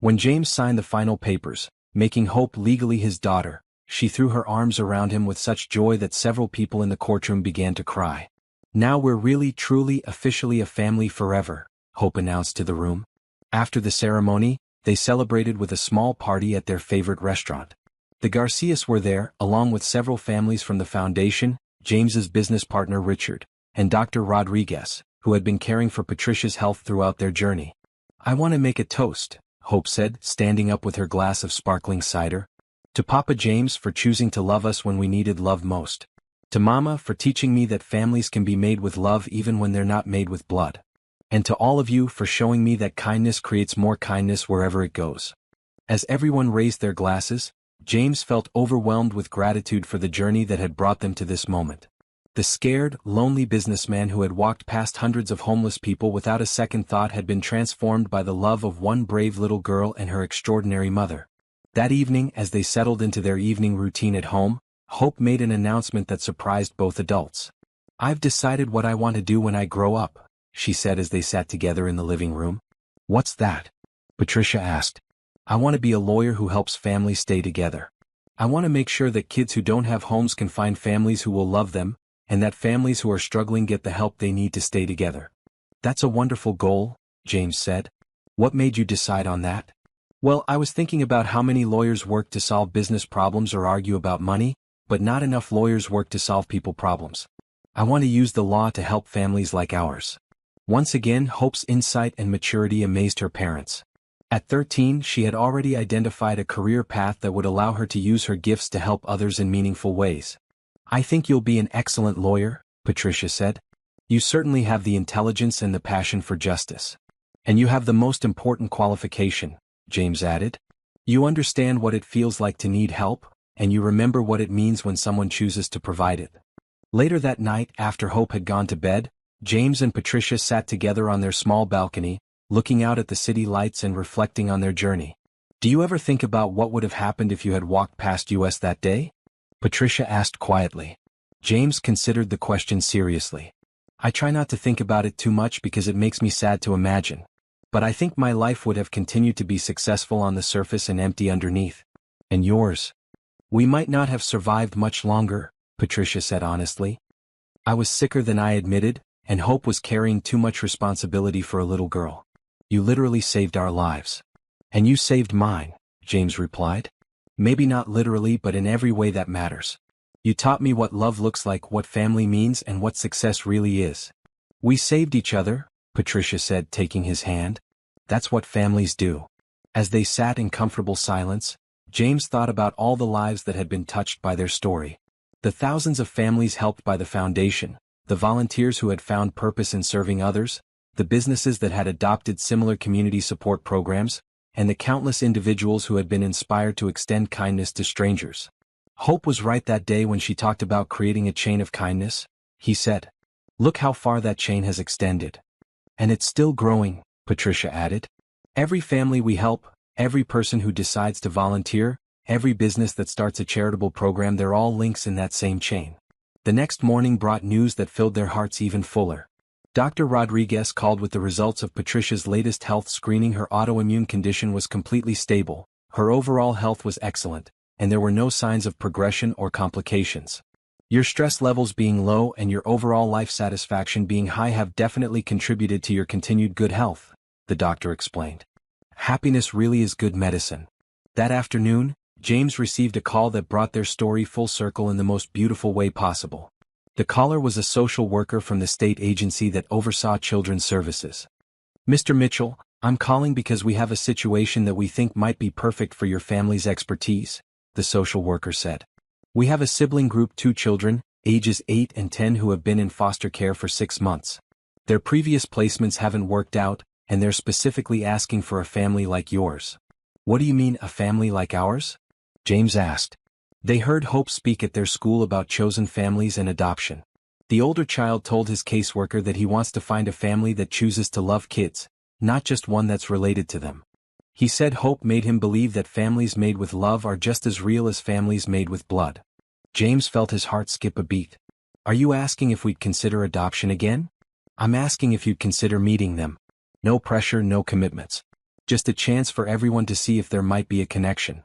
When James signed the final papers, making Hope legally his daughter, she threw her arms around him with such joy that several people in the courtroom began to cry. Now we're really truly officially a family forever, Hope announced to the room. After the ceremony, they celebrated with a small party at their favorite restaurant. The Garcias were there, along with several families from the foundation, James's business partner Richard, and Dr. Rodriguez, who had been caring for Patricia's health throughout their journey. I want to make a toast, Hope said, standing up with her glass of sparkling cider. To Papa James for choosing to love us when we needed love most. To Mama for teaching me that families can be made with love even when they're not made with blood. And to all of you for showing me that kindness creates more kindness wherever it goes. As everyone raised their glasses, James felt overwhelmed with gratitude for the journey that had brought them to this moment. The scared, lonely businessman who had walked past hundreds of homeless people without a second thought had been transformed by the love of one brave little girl and her extraordinary mother. That evening, as they settled into their evening routine at home, Hope made an announcement that surprised both adults. I've decided what I want to do when I grow up, she said as they sat together in the living room. What's that? Patricia asked. I want to be a lawyer who helps families stay together. I want to make sure that kids who don't have homes can find families who will love them, and that families who are struggling get the help they need to stay together. That's a wonderful goal, James said. What made you decide on that? Well, I was thinking about how many lawyers work to solve business problems or argue about money, but not enough lawyers work to solve people problems. I want to use the law to help families like ours. Once again, Hope's insight and maturity amazed her parents. At 13, she had already identified a career path that would allow her to use her gifts to help others in meaningful ways. I think you'll be an excellent lawyer, Patricia said. You certainly have the intelligence and the passion for justice. And you have the most important qualification, James added. You understand what it feels like to need help, and you remember what it means when someone chooses to provide it. Later that night, after Hope had gone to bed, James and Patricia sat together on their small balcony, looking out at the city lights and reflecting on their journey. Do you ever think about what would have happened if you had walked past us that day? Patricia asked quietly. James considered the question seriously. I try not to think about it too much because it makes me sad to imagine. But I think my life would have continued to be successful on the surface and empty underneath. And yours? We might not have survived much longer, Patricia said honestly. I was sicker than I admitted, and Hope was carrying too much responsibility for a little girl. You literally saved our lives. And you saved mine, James replied. Maybe not literally, but in every way that matters. You taught me what love looks like, what family means, and what success really is. We saved each other, Patricia said, taking his hand. That's what families do. As they sat in comfortable silence, James thought about all the lives that had been touched by their story. The thousands of families helped by the foundation, the volunteers who had found purpose in serving others, the businesses that had adopted similar community support programs, and the countless individuals who had been inspired to extend kindness to strangers. Hope was right that day when she talked about creating a chain of kindness, he said. Look how far that chain has extended. And it's still growing, Patricia added. Every family we help, every person who decides to volunteer, every business that starts a charitable program, they're all links in that same chain. The next morning brought news that filled their hearts even fuller. Dr. Rodriguez called with the results of Patricia's latest health screening. Her autoimmune condition was completely stable, her overall health was excellent, and there were no signs of progression or complications. Your stress levels being low and your overall life satisfaction being high have definitely contributed to your continued good health, the doctor explained. Happiness really is good medicine. That afternoon, James received a call that brought their story full circle in the most beautiful way possible. The caller was a social worker from the state agency that oversaw children's services. Mr. Mitchell, I'm calling because we have a situation that we think might be perfect for your family's expertise, the social worker said. We have a sibling group, 2 children, ages 8 and 10, who have been in foster care for 6 months. Their previous placements haven't worked out, and they're specifically asking for a family like yours. What do you mean, a family like ours? James asked. They heard Hope speak at their school about chosen families and adoption. The older child told his caseworker that he wants to find a family that chooses to love kids, not just one that's related to them. He said Hope made him believe that families made with love are just as real as families made with blood. James felt his heart skip a beat. Are you asking if we'd consider adoption again? I'm asking if you'd consider meeting them. No pressure, no commitments. Just a chance for everyone to see if there might be a connection.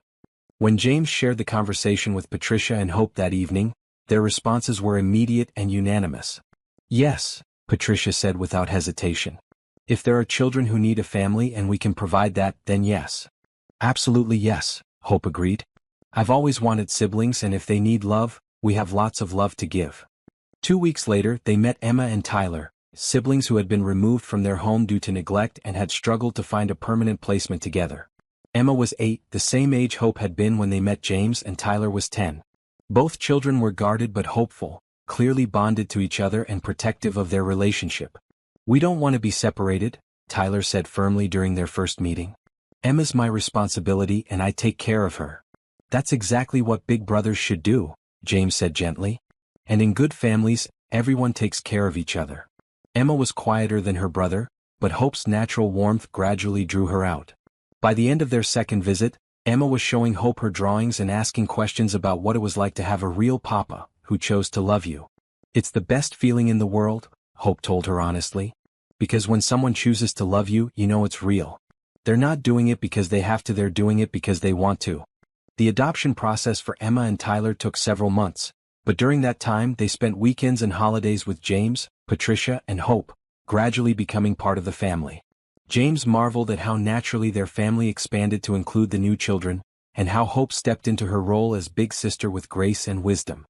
When James shared the conversation with Patricia and Hope that evening, their responses were immediate and unanimous. Yes, Patricia said without hesitation. If there are children who need a family and we can provide that, then yes. Absolutely yes, Hope agreed. I've always wanted siblings, and if they need love, we have lots of love to give. 2 weeks later, they met Emma and Tyler, siblings who had been removed from their home due to neglect and had struggled to find a permanent placement together. Emma was 8, the same age Hope had been when they met James, and Tyler was 10. Both children were guarded but hopeful, clearly bonded to each other and protective of their relationship. We don't want to be separated, Tyler said firmly during their first meeting. Emma's my responsibility and I take care of her. That's exactly what big brothers should do, James said gently. And in good families, everyone takes care of each other. Emma was quieter than her brother, but Hope's natural warmth gradually drew her out. By the end of their second visit, Emma was showing Hope her drawings and asking questions about what it was like to have a real papa who chose to love you. It's the best feeling in the world, Hope told her honestly. Because when someone chooses to love you, you know it's real. They're not doing it because they have to, they're doing it because they want to. The adoption process for Emma and Tyler took several months, but during that time they spent weekends and holidays with James, Patricia, and Hope, gradually becoming part of the family. James marveled at how naturally their family expanded to include the new children, and how Hope stepped into her role as big sister with grace and wisdom.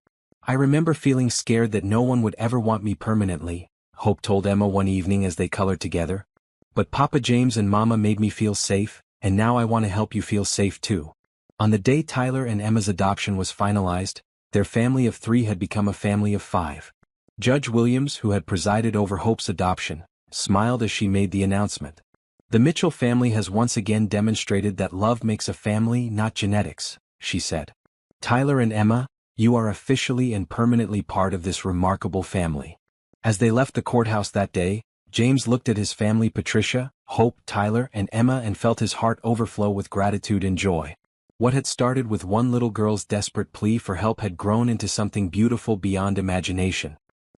I remember feeling scared that no one would ever want me permanently, Hope told Emma one evening as they colored together. But Papa James and Mama made me feel safe, and now I want to help you feel safe too. On the day Tyler and Emma's adoption was finalized, their family of 3 had become a family of 5. Judge Williams, who had presided over Hope's adoption, smiled as she made the announcement. The Mitchell family has once again demonstrated that love makes a family, not genetics, she said. Tyler and Emma, you are officially and permanently part of this remarkable family. As they left the courthouse that day, James looked at his family, Patricia, Hope, Tyler, and Emma, and felt his heart overflow with gratitude and joy. What had started with one little girl's desperate plea for help had grown into something beautiful beyond imagination.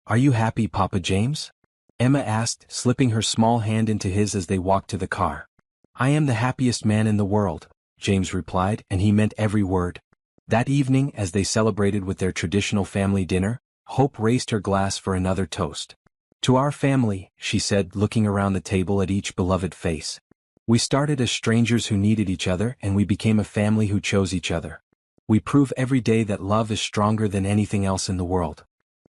Are you happy, Papa James? Emma asked, slipping her small hand into his as they walked to the car. I am the happiest man in the world, James replied, and he meant every word. That evening, as they celebrated with their traditional family dinner, Hope raised her glass for another toast. To our family, she said, looking around the table at each beloved face. We started as strangers who needed each other, and we became a family who chose each other. We prove every day that love is stronger than anything else in the world.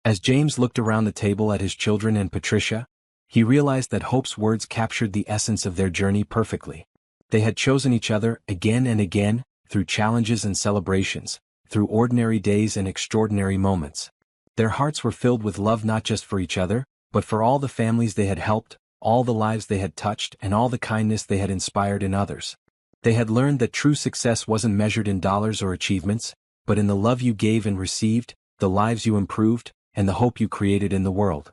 As James looked around the table at his children and Patricia, he realized that Hope's words captured the essence of their journey perfectly. They had chosen each other again and again, through challenges and celebrations, through ordinary days and extraordinary moments. Their hearts were filled with love not just for each other, but for all the families they had helped, all the lives they had touched, and all the kindness they had inspired in others. They had learned that true success wasn't measured in dollars or achievements, but in the love you gave and received, the lives you improved, and the hope you created in the world.